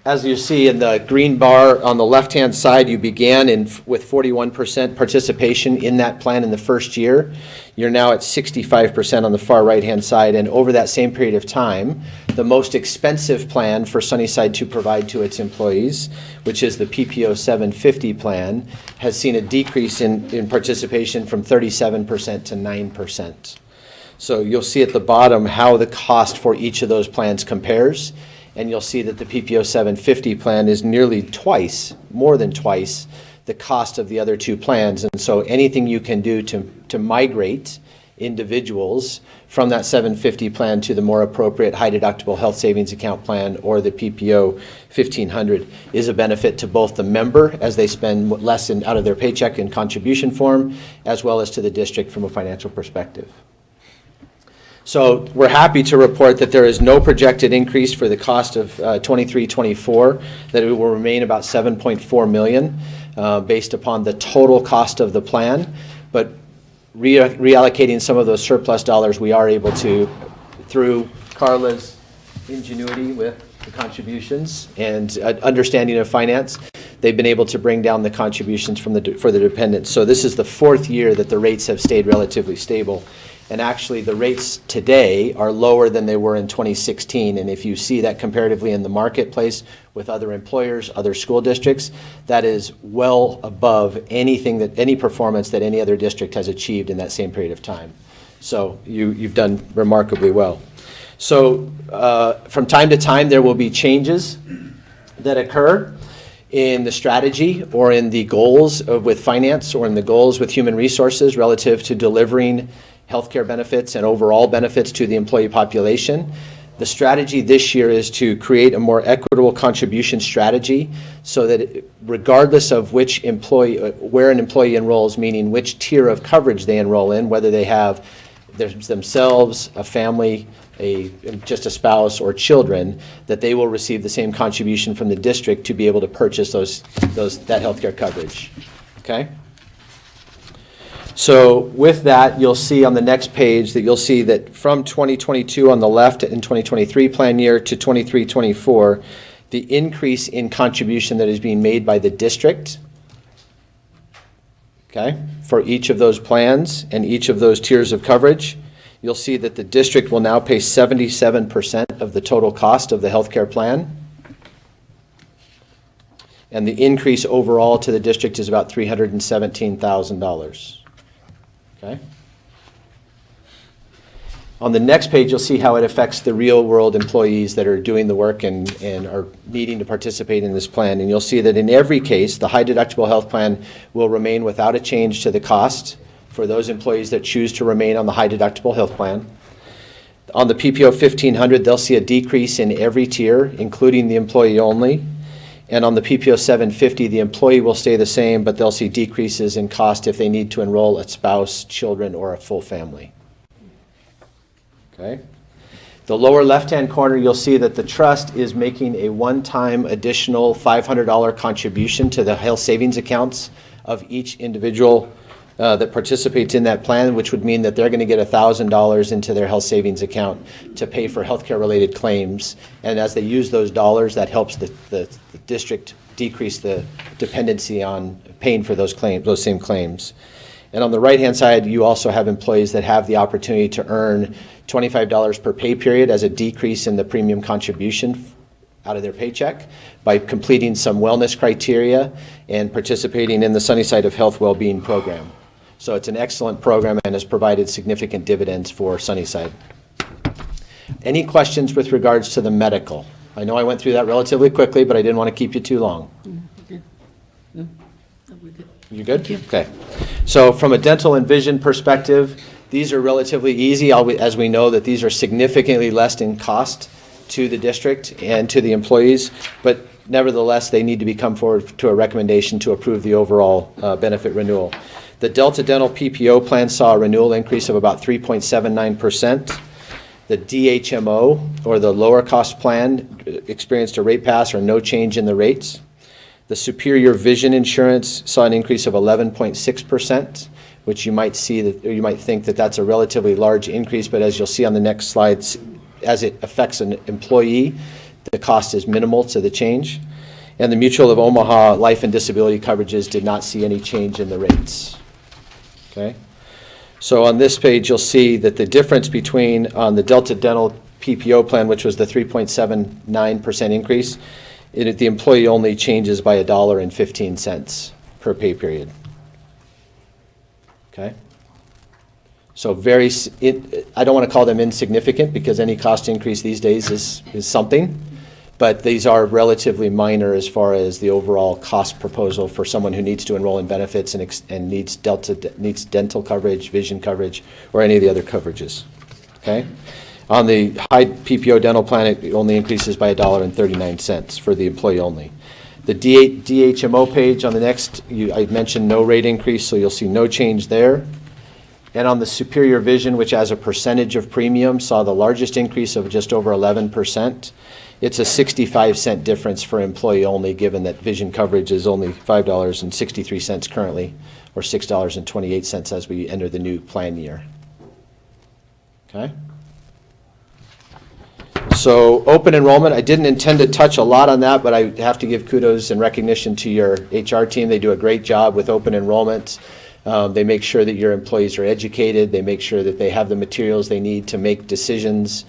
As you see in the green bar on the left-hand side, you began with 41% participation in that plan in the first year. You're now at 65% on the far right-hand side, and over that same period of time, the most expensive plan for Sunnyside to provide to its employees, which is the PPO 750 plan, has seen a decrease in participation from 37% to 9%. So you'll see at the bottom how the cost for each of those plans compares. And you'll see that the PPO 750 plan is nearly twice, more than twice, the cost of the other two plans. And so anything you can do to migrate individuals from that 750 plan to the more appropriate high deductible health savings account plan or the PPO 1500 is a benefit to both the member as they spend less out of their paycheck in contribution form, as well as to the district from a financial perspective. So we're happy to report that there is no projected increase for the cost of 23-24, that it will remain about $7.4 million based upon the total cost of the plan. But reallocating some of those surplus dollars, we are able to, through Carla's ingenuity with the contributions and understanding of finance, they've been able to bring down the contributions for the dependents. So this is the fourth year that the rates have stayed relatively stable. And actually, the rates today are lower than they were in 2016. And if you see that comparatively in the marketplace with other employers, other school districts, that is well above any performance that any other district has achieved in that same period of time. So you've done remarkably well. So from time to time, there will be changes that occur in the strategy or in the goals with finance or in the goals with human resources relative to delivering healthcare benefits and overall benefits to the employee population. The strategy this year is to create a more equitable contribution strategy so that regardless of which employee, where an employee enrolls, meaning which tier of coverage they enroll in, whether they have themselves, a family, just a spouse or children, that they will receive the same contribution from the district to be able to purchase that healthcare coverage. Okay? So with that, you'll see on the next page that you'll see that from 2022 on the left in 2023 plan year to 23-24, the increase in contribution that is being made by the district, okay, for each of those plans and each of those tiers of coverage, you'll see that the district will now pay 77% of the total cost of the healthcare plan. And the increase overall to the district is about $317,000. Okay. On the next page, you'll see how it affects the real-world employees that are doing the work and are needing to participate in this plan. And you'll see that in every case, the high deductible health plan will remain without a change to the cost for those employees that choose to remain on the high deductible health plan. On the PPO 1500, they'll see a decrease in every tier, including the employee only. And on the PPO 750, the employee will stay the same, but they'll see decreases in cost if they need to enroll a spouse, children, or a full family. Okay. The lower left-hand corner, you'll see that the trust is making a one-time additional $500 contribution to the health savings accounts of each individual that participates in that plan, which would mean that they're going to get $1,000 into their health savings account to pay for healthcare-related claims. And as they use those dollars, that helps the district decrease the dependency on paying for those same claims. And on the right-hand side, you also have employees that have the opportunity to earn $25 per pay period as a decrease in the premium contribution out of their paycheck by completing some wellness criteria and participating in the Sunnyside of Health Wellbeing program. So it's an excellent program and has provided significant dividends for Sunnyside. Any questions with regards to the medical? I know I went through that relatively quickly, but I didn't want to keep you too long. You good? Okay. So from a dental and vision perspective, these are relatively easy, as we know that these are significantly less in cost to the district and to the employees, but nevertheless, they need to come forward to a recommendation to approve the overall benefit renewal. The Delta Dental PPO plan saw a renewal increase of about 3.79%. The DHMO, or the lower cost plan, experienced a rate pass or no change in the rates. The Superior Vision Insurance saw an increase of 11.6%, which you might see that, or you might think that that's a relatively large increase, but as you'll see on the next slides, as it affects an employee, the cost is minimal to the change. And the Mutual of Omaha life and disability coverages did not see any change in the rates. Okay? So on this page, you'll see that the difference between on the Delta Dental PPO plan, which was the 3.79% increase, the employee only changes by $1.15 per pay period. Okay? So I don't want to call them insignificant because any cost increase these days is something, but these are relatively minor as far as the overall cost proposal for someone who needs to enroll in benefits and needs dental coverage, vision coverage, or any of the other coverages. Okay? On the high PPO dental plan, it only increases by $1.39 for the employee only. The DHMO page on the next, I mentioned no rate increase, so you'll see no change there. And on the Superior Vision, which as a percentage of premium saw the largest increase of just over 11%, it's a 65-cent difference for employee only, given that vision coverage is only $5.63 currently, or $6.28 as we enter the new plan year. Okay? So open enrollment, I didn't intend to touch a lot on that, but I have to give kudos and recognition to your HR team. They do a great job with open enrollment. They make sure that your employees are educated. They make sure that they have the materials they need to make decisions.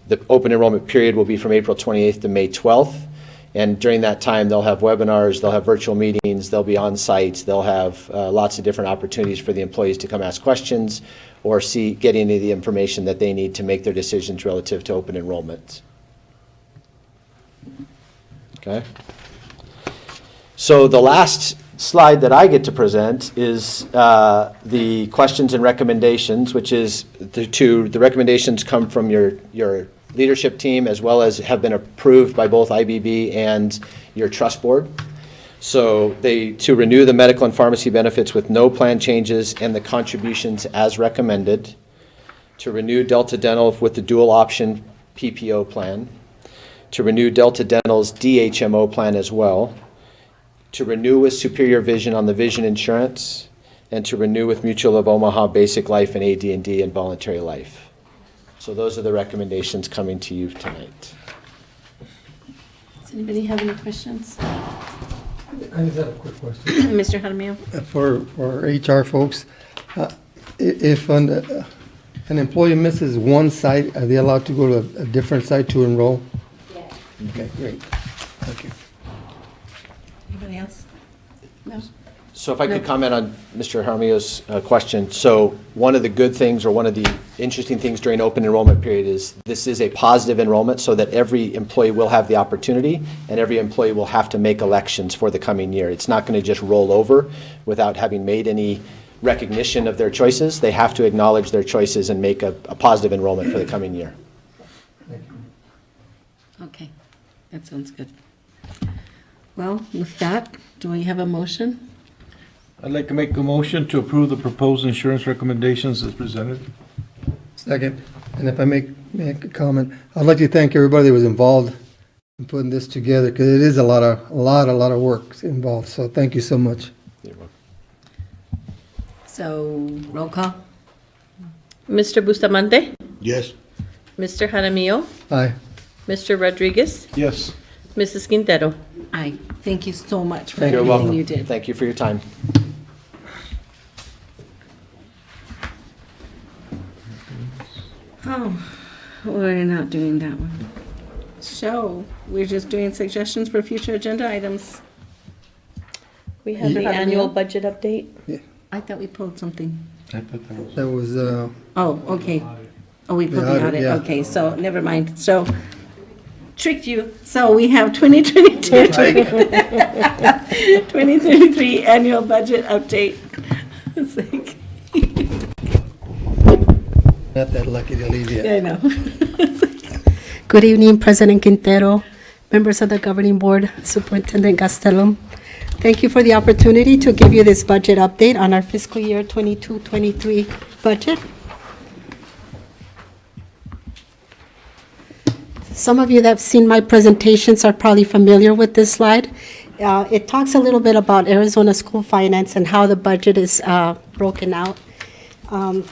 The open enrollment period will be from April 28th to May 12th. And during that time, they'll have webinars, they'll have virtual meetings, they'll be on site, they'll have lots of different opportunities for the employees to come ask questions or get any of the information that they need to make their decisions relative to open enrollment. Okay? So the last slide that I get to present is the questions and recommendations, which is the recommendations come from your leadership team as well as have been approved by both IBB and your trust board. So to renew the medical and pharmacy benefits with no plan changes and the contributions as recommended, to renew Delta Dental with the dual option PPO plan, to renew Delta Dental's DHMO plan as well, to renew with Superior Vision on the vision insurance, and to renew with Mutual of Omaha Basic Life and AD&D and Voluntary Life. So those are the recommendations coming to you tonight. Does anybody have any questions? I just have a quick question. Mr. Jaramillo? For HR folks, if an employee misses one site, are they allowed to go to a different site to enroll? Yes. Okay, great. Thank you. Anybody else? No? So if I could comment on Mr. Jaramillo's question. So one of the good things or one of the interesting things during open enrollment period is this is a positive enrollment so that every employee will have the opportunity and every employee will have to make elections for the coming year. It's not going to just roll over without having made any recognition of their choices. They have to acknowledge their choices and make a positive enrollment for the coming year. Okay, that sounds good. Well, with that, do we have a motion? I'd like to make a motion to approve the proposed insurance recommendations as presented. Second, and if I make a comment, I'd like to thank everybody that was involved in putting this together because it is a lot of work involved. So thank you so much. So, roll call? Mr. Bustamante? Yes. Mr. Jaramillo? Aye. Mr. Rodriguez? Yes. Mrs. Quintero? Aye. Thank you so much for Thank you. everything You're welcome. you did. Thank you for your time. Oh, we're not doing that one. So, we're just doing suggestions for future agenda items. We have the Jaramillo? annual budget update. I thought we pulled something. That was, Oh, okay. Oh, we put The the audit, audit, yeah. okay, so never mind. So, tricked you. So we have 2022, 2033 annual budget update. It's like, not that lucky to leave yet. I know. Good evening, President Quintero, members of the Governing Board, Superintendent Gastelum. Thank you for the opportunity to give you this budget update on our fiscal year 22-23 budget. Some of you that have seen my presentations are probably familiar with this slide. It talks a little bit about Arizona school finance and how the budget is broken out.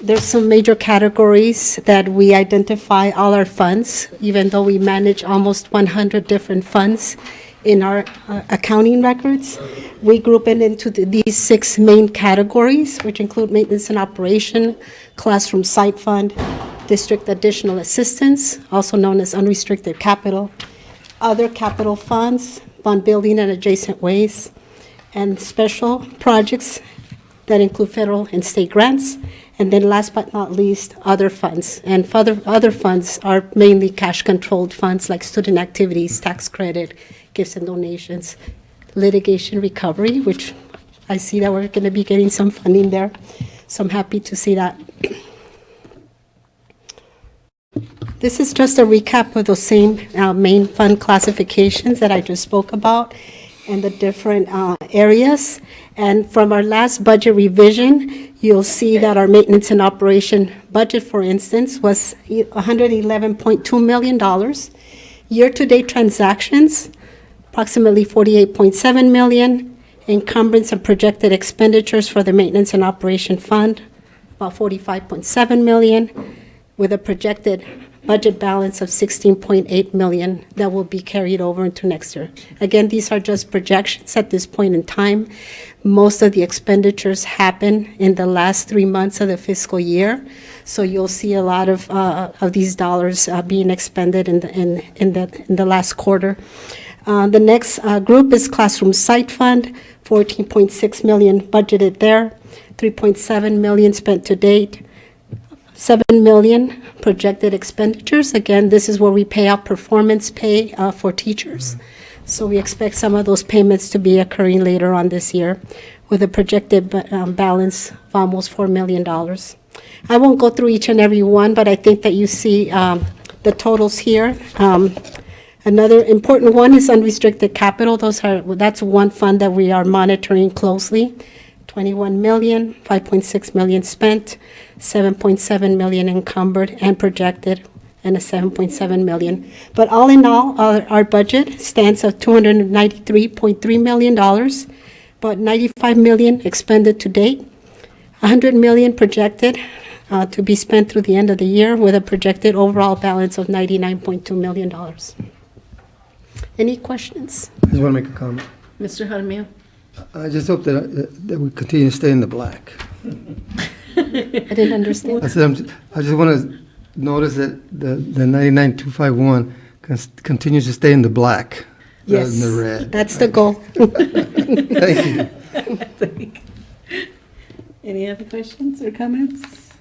There's some major categories that we identify all our funds, even though we manage almost 100 different funds in our accounting records. We group it into these 6 main categories, which include maintenance and operation, classroom site fund, district additional assistance, also known as unrestricted capital, other capital funds, bond building and adjacent ways, and special projects that include federal and state grants. And then last but not least, other funds. And other funds are mainly cash-controlled funds like student activities, tax credit, gifts and donations, litigation recovery, which I see that we're going to be getting some funding there. So I'm happy to see that. This is just a recap of those same main fund classifications that I just spoke about and the different areas. And from our last budget revision, you'll see that our maintenance and operation budget, for instance, was $111.2 million. Year-to-date transactions, approximately $48.7 million. Encumbrance and projected expenditures for the maintenance and operation fund, about $45.7 million, with a projected budget balance of $16.8 million that will be carried over into next year. Again, these are just projections at this point in time. Most of the expenditures happen in the last 3 months of the fiscal year, so you'll see a lot of these dollars being expended in the last quarter. The next group is classroom site fund, $14.6 million budgeted there, $3.7 million spent to date. $7 million projected expenditures. Again, this is where we pay out performance pay for teachers. So we expect some of those payments to be occurring later on this year with a projected balance of almost $4 million. I won't go through each and every one, but I think that you see the totals here. Another important one is unrestricted capital. That's one fund that we are monitoring closely. $21 million, $5.6 million spent, $7.7 million encumbered and projected, and a $7.7 million. But all in all, our budget stands at $293.3 million, about $95 million expended to date, $100 million projected to be spent through the end of the year with a projected overall balance of $99.2 million. Any questions? I just want to make a comment. Mr. Jaramillo? I just hope that we continue to stay in the black. I didn't understand. I just want to notice that the 99,251 continues to stay in the black rather than the red. That's the goal. Thank you. Any other questions or comments?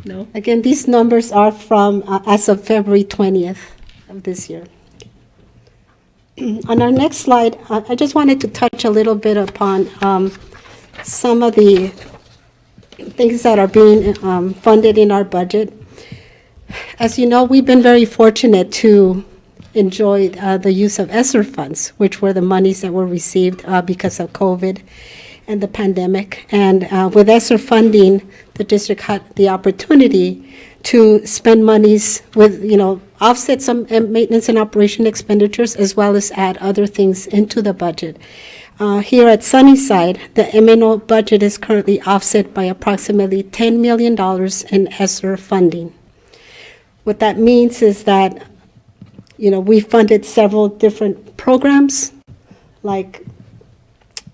No? Again, these numbers are from as of February 20th of this year. On our next slide, I just wanted to touch a little bit upon some of the things that are being funded in our budget. As you know, we've been very fortunate to enjoy the use of ESSER funds, which were the monies that were received because of COVID and the pandemic. And with ESSER funding, the district had the opportunity to spend monies with, offset some maintenance and operation expenditures as well as add other things into the budget. Here at Sunnyside, the MNO budget is currently offset by approximately $10 million in ESSER funding. What that means is that, we funded several different programs like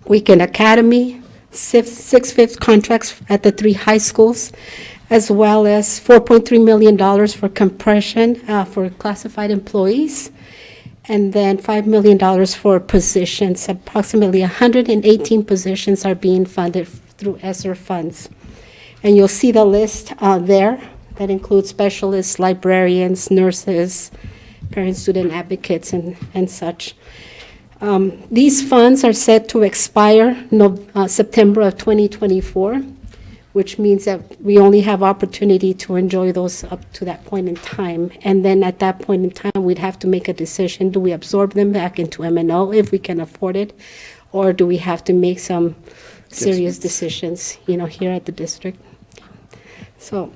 Weekend Academy, 6/5 contracts at the 3 high schools, as well as $4.3 million for compression for classified employees, and then $5 million for positions. Approximately 118 positions are being funded through ESSER funds. And you'll see the list there that includes specialists, librarians, nurses, parent-student advocates, and such. These funds are set to expire September of 2024. which means that we only have opportunity to enjoy those up to that point in time. And then at that point in time, we'd have to make a decision. Do we absorb them back into M&O if we can afford it? Or do we have to make some serious decisions, here at the district? So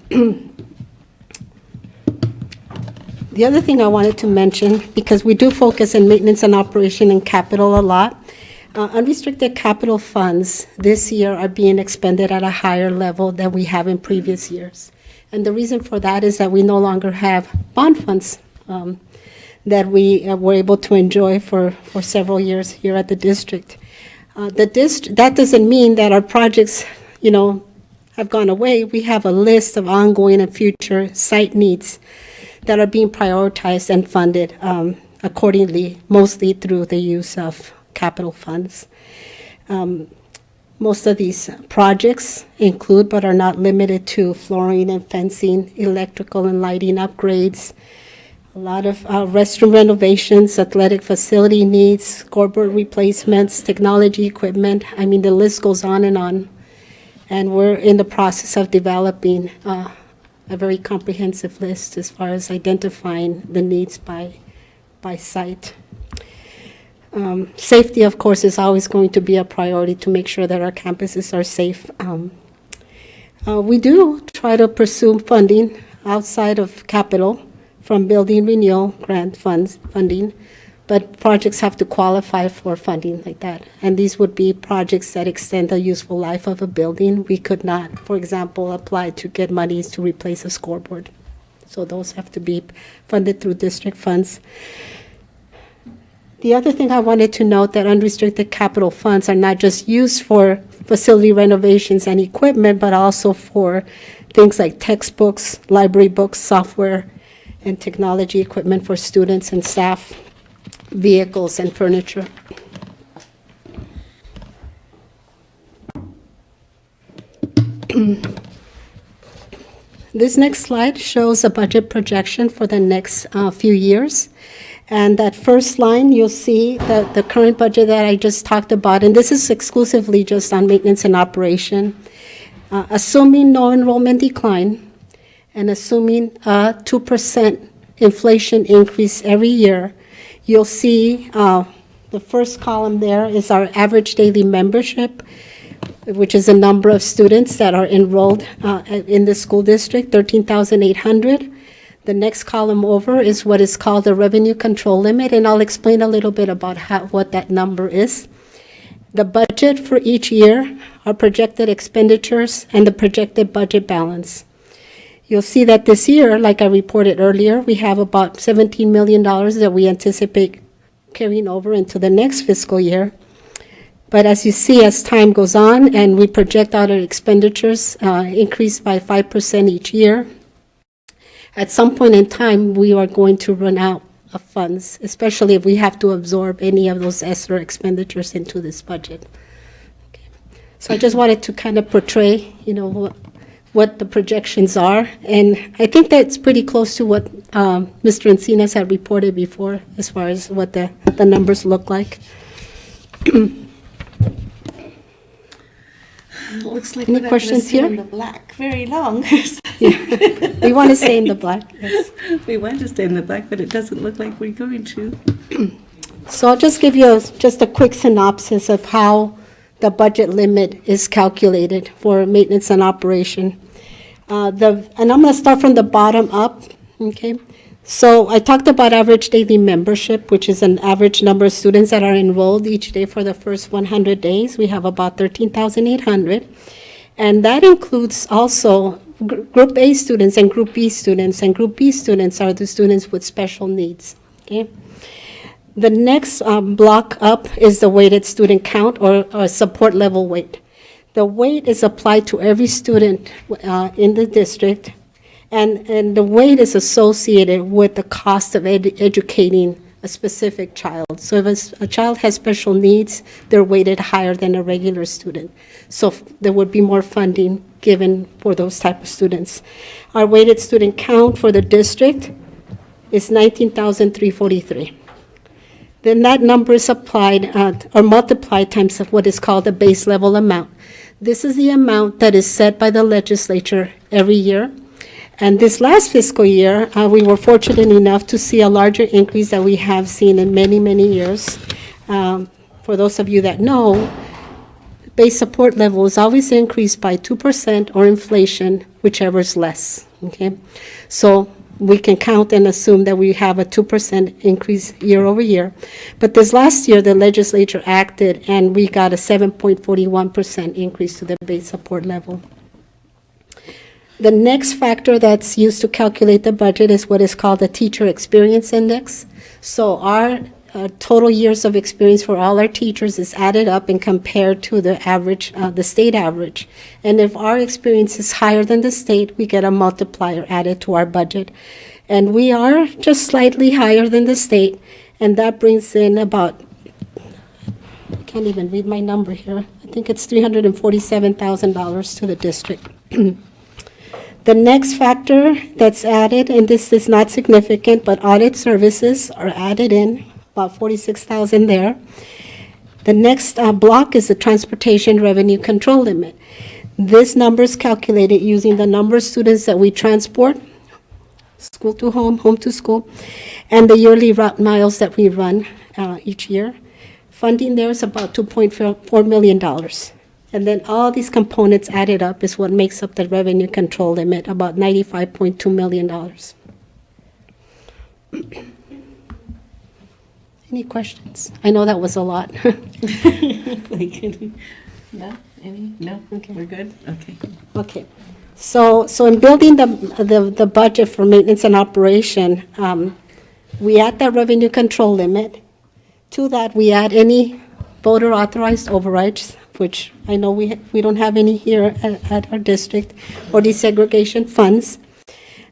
the other thing I wanted to mention, because we do focus on maintenance and operation and capital a lot, unrestricted capital funds this year are being expended at a higher level than we have in previous years. And the reason for that is that we no longer have bond funds that we were able to enjoy for several years here at the district. That doesn't mean that our projects, have gone away. We have a list of ongoing and future site needs that are being prioritized and funded accordingly, mostly through the use of capital funds. Most of these projects include, but are not limited to, flooring and fencing, electrical and lighting upgrades, a lot of restroom renovations, athletic facility needs, scoreboard replacements, technology equipment. I mean, the list goes on. And we're in the process of developing a very comprehensive list as far as identifying the needs by site. Safety, of course, is always going to be a priority to make sure that our campuses are safe. We do try to pursue funding outside of capital from building renewal grant funding, but projects have to qualify for funding like that. And these would be projects that extend the useful life of a building. We could not, for example, apply to get monies to replace a scoreboard. So those have to be funded through district funds. The other thing I wanted to note, that unrestricted capital funds are not just used for facility renovations and equipment, but also for things like textbooks, library books, software, and technology equipment for students and staff, vehicles and furniture. This next slide shows a budget projection for the next few years. And that first line, you'll see the current budget that I just talked about, and this is exclusively just on maintenance and operation. Assuming no enrollment decline and assuming a 2% inflation increase every year, you'll see the first column there is our average daily membership, which is the number of students that are enrolled in the school district, 13,800. The next column over is what is called the revenue control limit, and I'll explain a little bit about what that number is. The budget for each year, our projected expenditures, and the projected budget balance. You'll see that this year, like I reported earlier, we have about $17 million that we anticipate carrying over into the next fiscal year. But as you see, as time goes on and we project out our expenditures increase by 5% each year, at some point in time, we are going to run out of funds, especially if we have to absorb any of those extra expenditures into this budget. Okay. So I just wanted to kind of portray, what the projections are. And I think that's pretty close to what Mr. Encinas had reported before as far as what the numbers look like. Looks like Any we're not gonna questions stay here? in the black very long. We want to stay in the black, yes. We want to stay in the black, but it doesn't look like we're going to. So I'll just give you just a quick synopsis of how the budget limit is calculated for maintenance and operation. And I'm going to start from the bottom up, okay? So I talked about average daily membership, which is an average number of students that are enrolled each day for the first 100 days. We have about 13,800. And that includes also Group A students and Group B students. And Group B students are the students with special needs, okay? The next block up is the weighted student count or support level weight. The weight is applied to every student in the district, and the weight is associated with the cost of educating a specific child. So if a child has special needs, they're weighted higher than a regular student. So there would be more funding given for those type of students. Our weighted student count for the district is 19,343. Then that number is applied or multiplied times what is called the base level amount. This is the amount that is set by the legislature every year. And this last fiscal year, we were fortunate enough to see a larger increase that we have seen in many, many years. For those of you that know, base support level is always increased by 2% or inflation, whichever is less, okay? So we can count and assume that we have a 2% increase year over year. But this last year, the legislature acted and we got a 7.41% increase to the base support level. The next factor that's used to calculate the budget is what is called the Teacher Experience Index. So our total years of experience for all our teachers is added up and compared to the average, the state average. And if our experience is higher than the state, we get a multiplier added to our budget. And we are just slightly higher than the state, and that brings in about, I can't even read my number here, I think it's $347,000 to the district. The next factor that's added, and this is not significant, but audit services are added in, about $46,000 there. The next block is the transportation revenue control limit. This number is calculated using the number of students that we transport, school to home, home to school, and the yearly route miles that we run each year. Funding there is about $2.4 million. And then all these components added up is what makes up the revenue control limit, about $95.2 million. Any questions? I know that was a lot. No? Any? No? Okay, we're good? Okay. Okay. So in building the budget for maintenance and operation, we add that revenue control limit. To that, we add any voter authorized overrides, which I know we don't have any here at our district, or desegregation funds.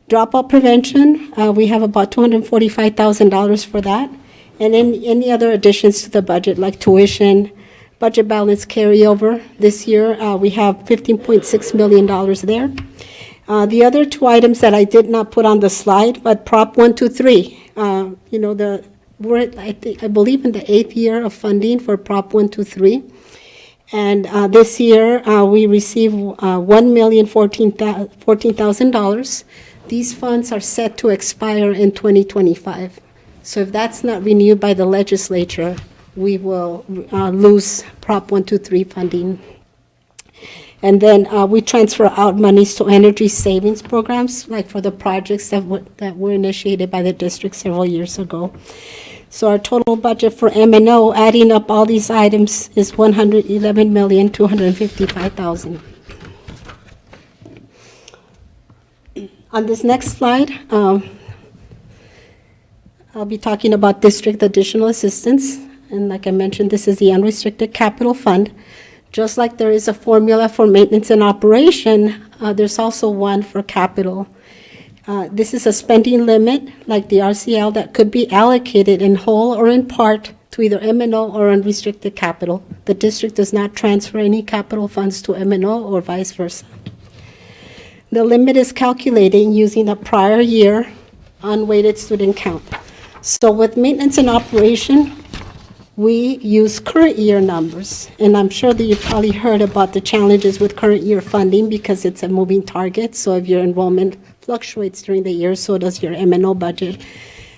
Dropout prevention, we have about $245,000 for that. And any other additions to the budget, like tuition, budget balance carryover. This year, we have $15.6 million there. The other two items that I did not put on the slide, but Prop 123, I believe in the 8th year of funding for Prop 123. And this year, we received $1,014,000. These funds are set to expire in 2025. So if that's not renewed by the legislature, we will lose Prop 123 funding. And then we transfer out monies to energy savings programs, like for the projects that were initiated by the district several years ago. So our total budget for M&O, adding up all these items, is $111,255,000. On this next slide, I'll be talking about district additional assistance. And like I mentioned, this is the unrestricted capital fund. Just like there is a formula for maintenance and operation, there's also one for capital. This is a spending limit, like the RCL, that could be allocated in whole or in part to either M&O or unrestricted capital. The district does not transfer any capital funds to M&O or vice versa. The limit is calculated using a prior year unweighted student count. So with maintenance and operation, we use current year numbers. And I'm sure that you've probably heard about the challenges with current year funding because it's a moving target. So if your enrollment fluctuates during the year, so does your M&O budget.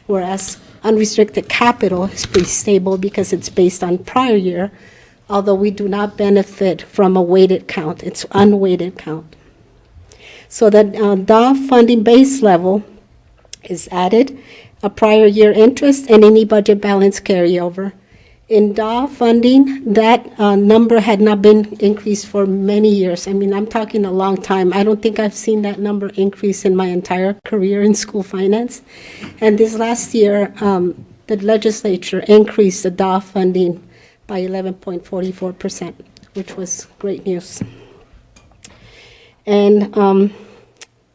Whereas unrestricted capital is pretty stable because it's based on prior year, although we do not benefit from a weighted count. It's unweighted count. So the DAW funding base level is added, a prior year interest, and any budget balance carryover. In DAW funding, that number had not been increased for many years. I mean, I'm talking a long time. I don't think I've seen that number increase in my entire career in school finance. And this last year, the legislature increased the DAW funding by 11.44%, which was great news. And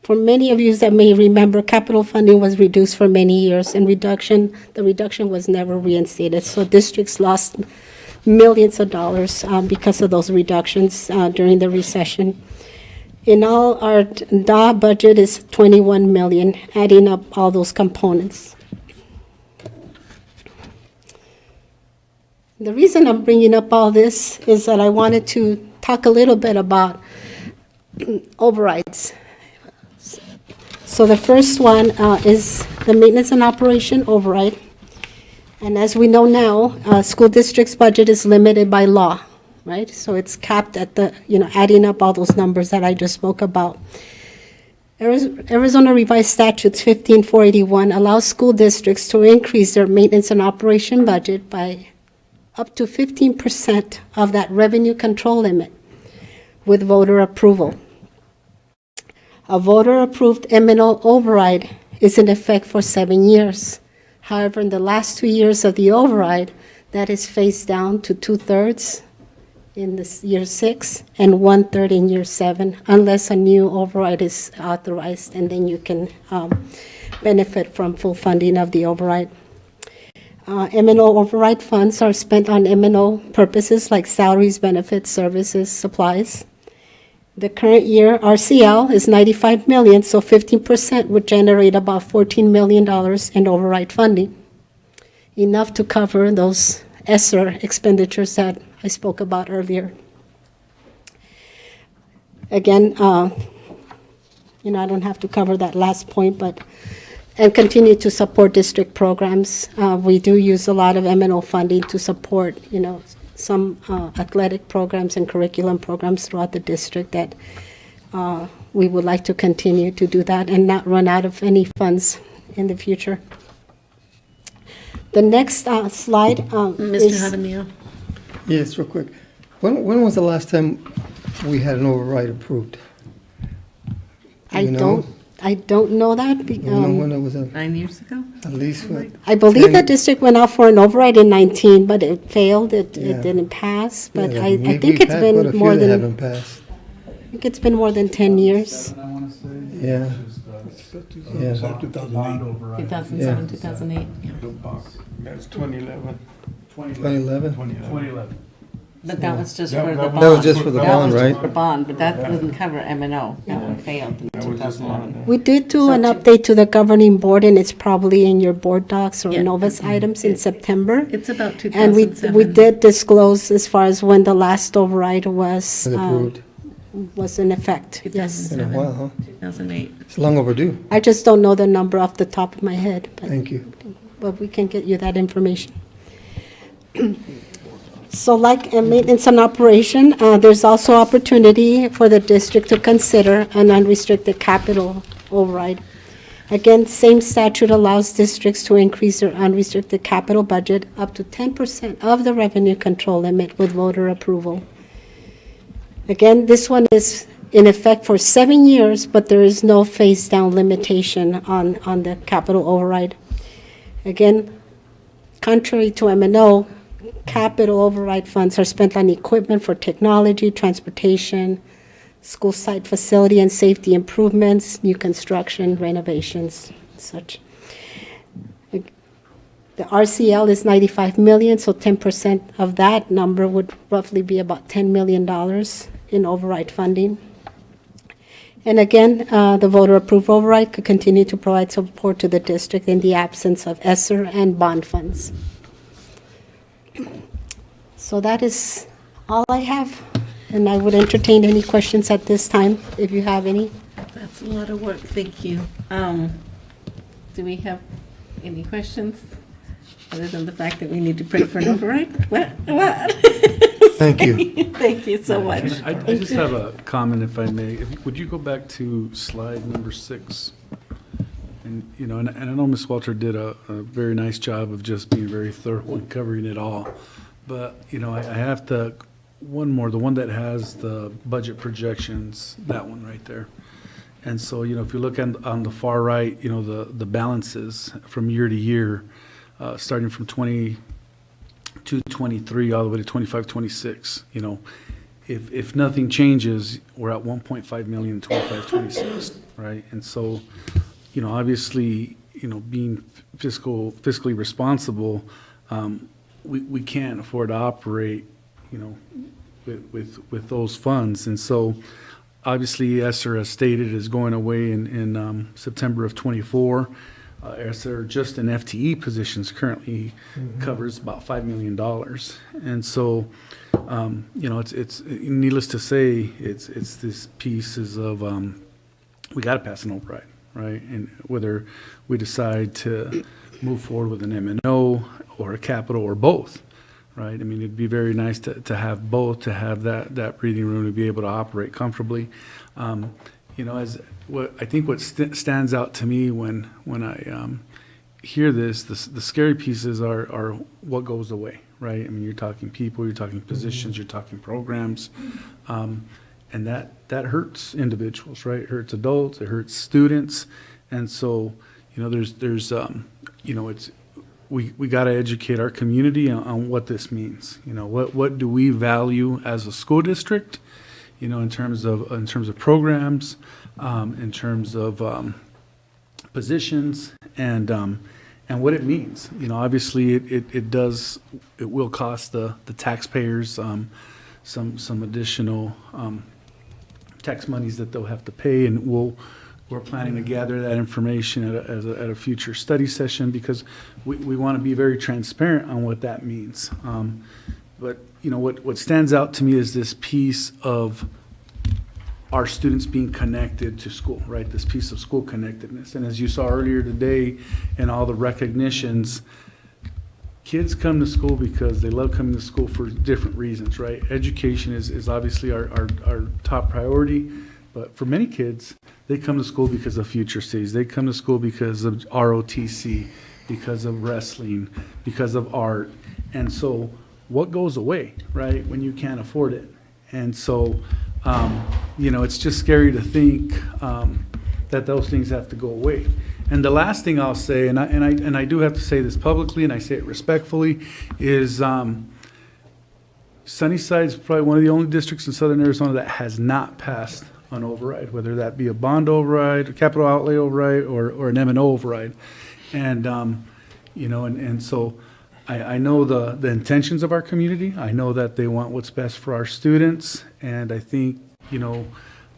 for many of you that may remember, capital funding was reduced for many years, and the reduction was never reinstated. So districts lost millions of dollars because of those reductions during the recession. In all, our DAW budget is $21 million, adding up all those components. The reason I'm bringing up all this is that I wanted to talk a little bit about overrides. So the first one is the maintenance and operation override. And as we know now, school district's budget is limited by law, right? So it's capped at the, adding up all those numbers that I just spoke about. Arizona Revised Statutes 15481 allows school districts to increase their maintenance and operation budget by up to 15% of that revenue control limit with voter approval. A voter-approved M&O override is in effect for 7 years. However, in the last 2 years of the override, that is phased down to 2/3 in this year 6 and 1/3 in year 7, unless a new override is authorized, and then you can benefit from full funding of the override. M&O override funds are spent on M&O purposes like salaries, benefits, services, supplies. The current year RCL is 95 million, so 15% would generate about $14 million in override funding, enough to cover those ESSER expenditures that I spoke about earlier. Again, I don't have to cover that last point, and continue to support district programs. We do use a lot of M&O funding to support, some athletic programs and curriculum programs throughout the district that we would like to continue to do that and not run out of any funds in the future. The next slide Mr. is... Jaramillo. Yes, real quick. When was the last time we had an override approved? I don't know that. You know when it was 9 years ago? at least what? I believe 10 the district went out for an override in 19, but it failed. It didn't pass. But Yeah, I we think it's passed been quite a few more that than, haven't passed. I think it's been more than 10 years. Yeah. Yeah. 2007, 2008. That's 2011. 2011? 2011. But that was just for the that bond. was just for the bond, That was right? just for bond, but that doesn't cover M&O. That one failed in 2011. We did do an update to the governing board, and it's probably in your board docs or Yeah. Novus items in September. It's about And we 2007. did disclose as far as when the last override was approved. was in effect. Yes. Been a while, huh? 2008. It's long overdue. I just don't know the number off the top of my head, Thank you. but we can get you that information. So like maintenance and operation, there's also opportunity for the district to consider an unrestricted capital override. Again, same statute allows districts to increase their unrestricted capital budget up to 10% of the revenue control limit with voter approval. Again, this one is in effect for 7 years, but there is no phase-down limitation on the capital override. Again, contrary to M&O, capital override funds are spent on equipment for technology, transportation, school site facility and safety improvements, new construction, renovations, such. The RCL is 95 million, so 10% of that number would roughly be about $10 million in override funding. And again, the voter-approved override could continue to provide support to the district in the absence of ESSER and bond funds. So that is all I have, and I would entertain any questions at this time, if you have any. That's a lot of work, thank you. Do we have any questions, other than the fact that we need to pray for an override? What? Thank you. Thank you so much. I just have a comment, if I may. Would you go back to slide number 6? And, and I know Ms. Walter did a very nice job of just being very thorough and covering it all. But, I have to, one more, the one that has the budget projections, that one right there. And so, if you look on the far right, the balances from year to year, starting from 22, 23, all the way to 25, 26, if nothing changes, we're at 1.5 million in 25, 26, right? And so, obviously, being fiscally responsible, we can't afford to operate, with those funds. And so, obviously, ESSER, as stated, is going away in September of '24. ESSER, just in FTE positions, currently covers about $5 million. And so, it's needless to say, it's this pieces of, we got to pass an override, right? And whether we decide to move forward with an M&O or a capital or both, right? I mean, it'd be very nice to have both, to have that breathing room to be able to operate comfortably. As what I think what stands out to me when I hear this, the scary pieces are what goes away, right? I mean, you're talking people, you're talking positions, you're talking programs, and that hurts individuals, right? It hurts adults, it hurts students, and so it's we got to educate our community on what this means. What do we value as a school district? In terms of programs, in terms of positions, and what it means. Obviously it will cost the taxpayers some additional tax monies that they'll have to pay, and we're planning to gather that information at a future study session, because we want to be very transparent on what that means. But what stands out to me is this piece of our students being connected to school, right? This piece of school connectedness. And as you saw earlier today in all the recognitions, kids come to school because they love coming to school for different reasons, right? Education is obviously our top priority, but for many kids, they come to school because of Future Cities. They come to school because of ROTC, because of wrestling, because of art. And so what goes away, right, when you can't afford it? And so, it's just scary to think that those things have to go away. And the last thing I'll say, and I do have to say this publicly, and I say it respectfully, is Sunnyside is probably one of the only districts in Southern Arizona that has not passed an override, whether that be a bond override, a capital outlay override, or an M&O override. And and so I know the intentions of our community. I know that they want what's best for our students, and I think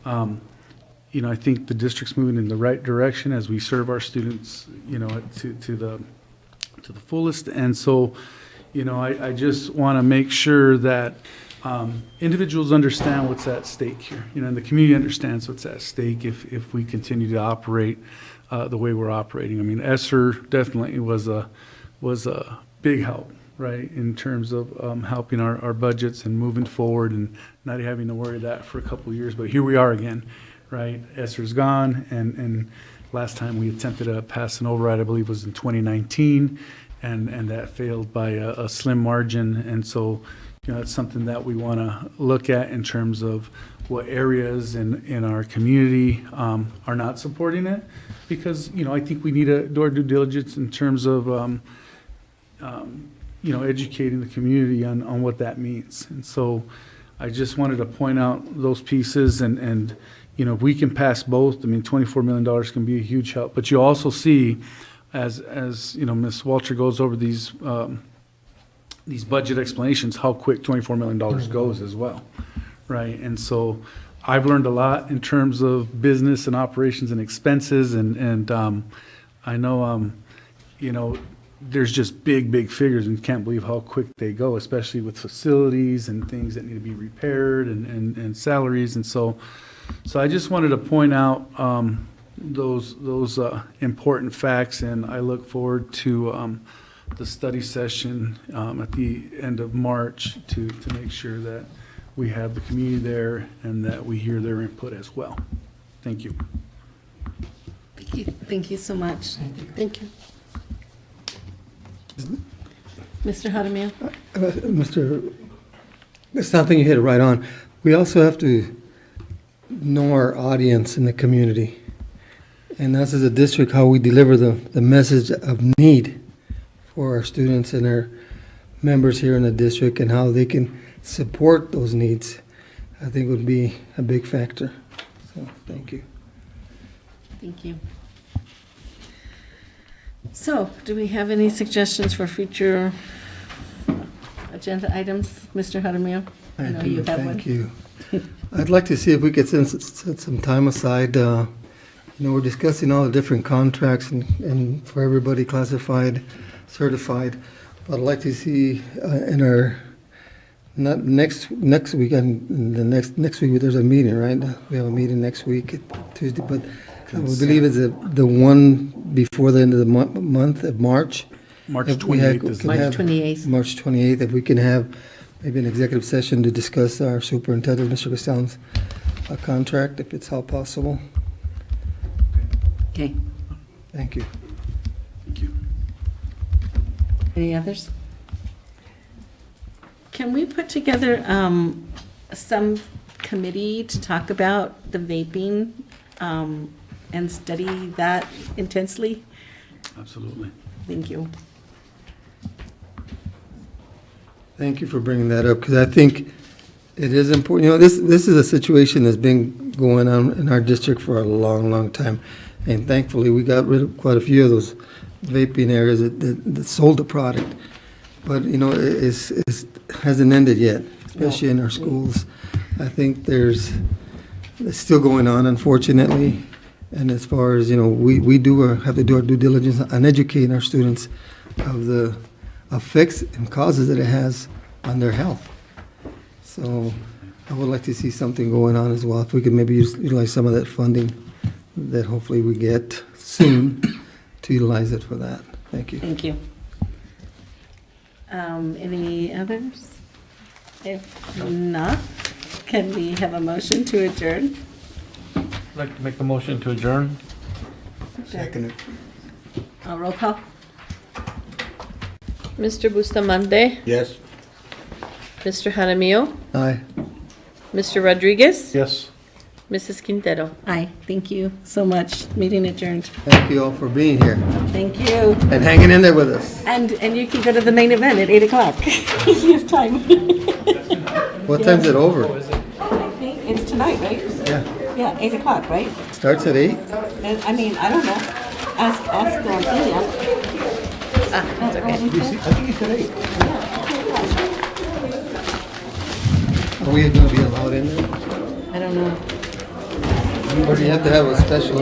I think the district's moving in the right direction as we serve our students, to the fullest. And so, I just want to make sure that individuals understand what's at stake here, and the community understands what's at stake if we continue to operate the way we're operating. I mean, ESSER definitely was a big help, right, in terms of helping our budgets and moving forward and not having to worry that for a couple of years. But here we are again, right? ESSER's gone, and last time we attempted to pass an override, I believe, was in 2019, and that failed by a slim margin. And so, it's something that we want to look at in terms of what areas in our community are not supporting it, because, I think we need to do our due diligence in terms of educating the community on what that means. And so I just wanted to point out those pieces, and if we can pass both, I mean, $24 million can be a huge help. But you also see, as Ms. Walter goes over these budget explanations, how quick $24 million goes as well, right? And so I've learned a lot in terms of business and operations and expenses, and I know, there's just big figures, and can't believe how quick they go, especially with facilities and things that need to be repaired and salaries. And so I just wanted to point out those important facts, and I look forward to the study session at the end of March to make sure that we have the community there and that we hear their input as well. Thank you. Thank you so much. Thank you. Mr. Jaramillo? That's something you hit it right on. We also have to know our audience in the community. And that's as a district, how we deliver the message of need for our students and our members here in the district, and how they can support those needs, I think would be a big factor. So, thank you. Thank you. So, do we have any suggestions for future agenda items, Mr. Jaramillo? I know do, you have one. thank you. I'd like to see if we could set some time aside. We're discussing all the different contracts and for everybody classified, certified. But I'd like to see in our Not next week, and the next week, there's a meeting, right? We have a meeting next week, Tuesday, but I believe it's the one before the end of the month of March. March If we have- 28th is the can March have- 28th. March 28th, if we can have maybe an executive session to discuss our superintendent, Mr. Castellan's contract, if it's all possible. Okay. Thank you. Thank you. Any others? Can we put together some committee to talk about the vaping and study that intensely? Absolutely. Thank you. Thank you for bringing that up, because I think it is important. You know, this is a situation that's been going on in our district for a long, long time. And thankfully, we got rid of quite a few of those vaping areas that sold the product. But, you know, it hasn't ended yet, especially in our schools. I think it's still going on, unfortunately. And as far as, you know, we have to do our due diligence on educating our students of the effects and causes that it has on their health. So I would like to see something going on as well. If we could maybe utilize some of that funding that hopefully we get soon to utilize it for that. Thank you. Thank you. Any others? If not, can we have a motion to adjourn? I'd like to make the motion to adjourn. Second. Roll call? Mr. Bustamante, Yes. Mr. Jaramillo, Aye. Mr. Rodriguez, Yes. Mrs. Quintero. Aye. Thank you so much. Meeting adjourned. Thank you all for being here Thank you. and hanging in there with us. And you can go to the main event at 8 o'clock. You have time. What time's it over? I think it's tonight, right? Yeah. Yeah, 8 o'clock, right? Starts at 8? And, I mean, I don't know. Ask Ilya. That's okay. I think you said 8. Are we going to be allowed in there? I don't know. Or do you have to have a special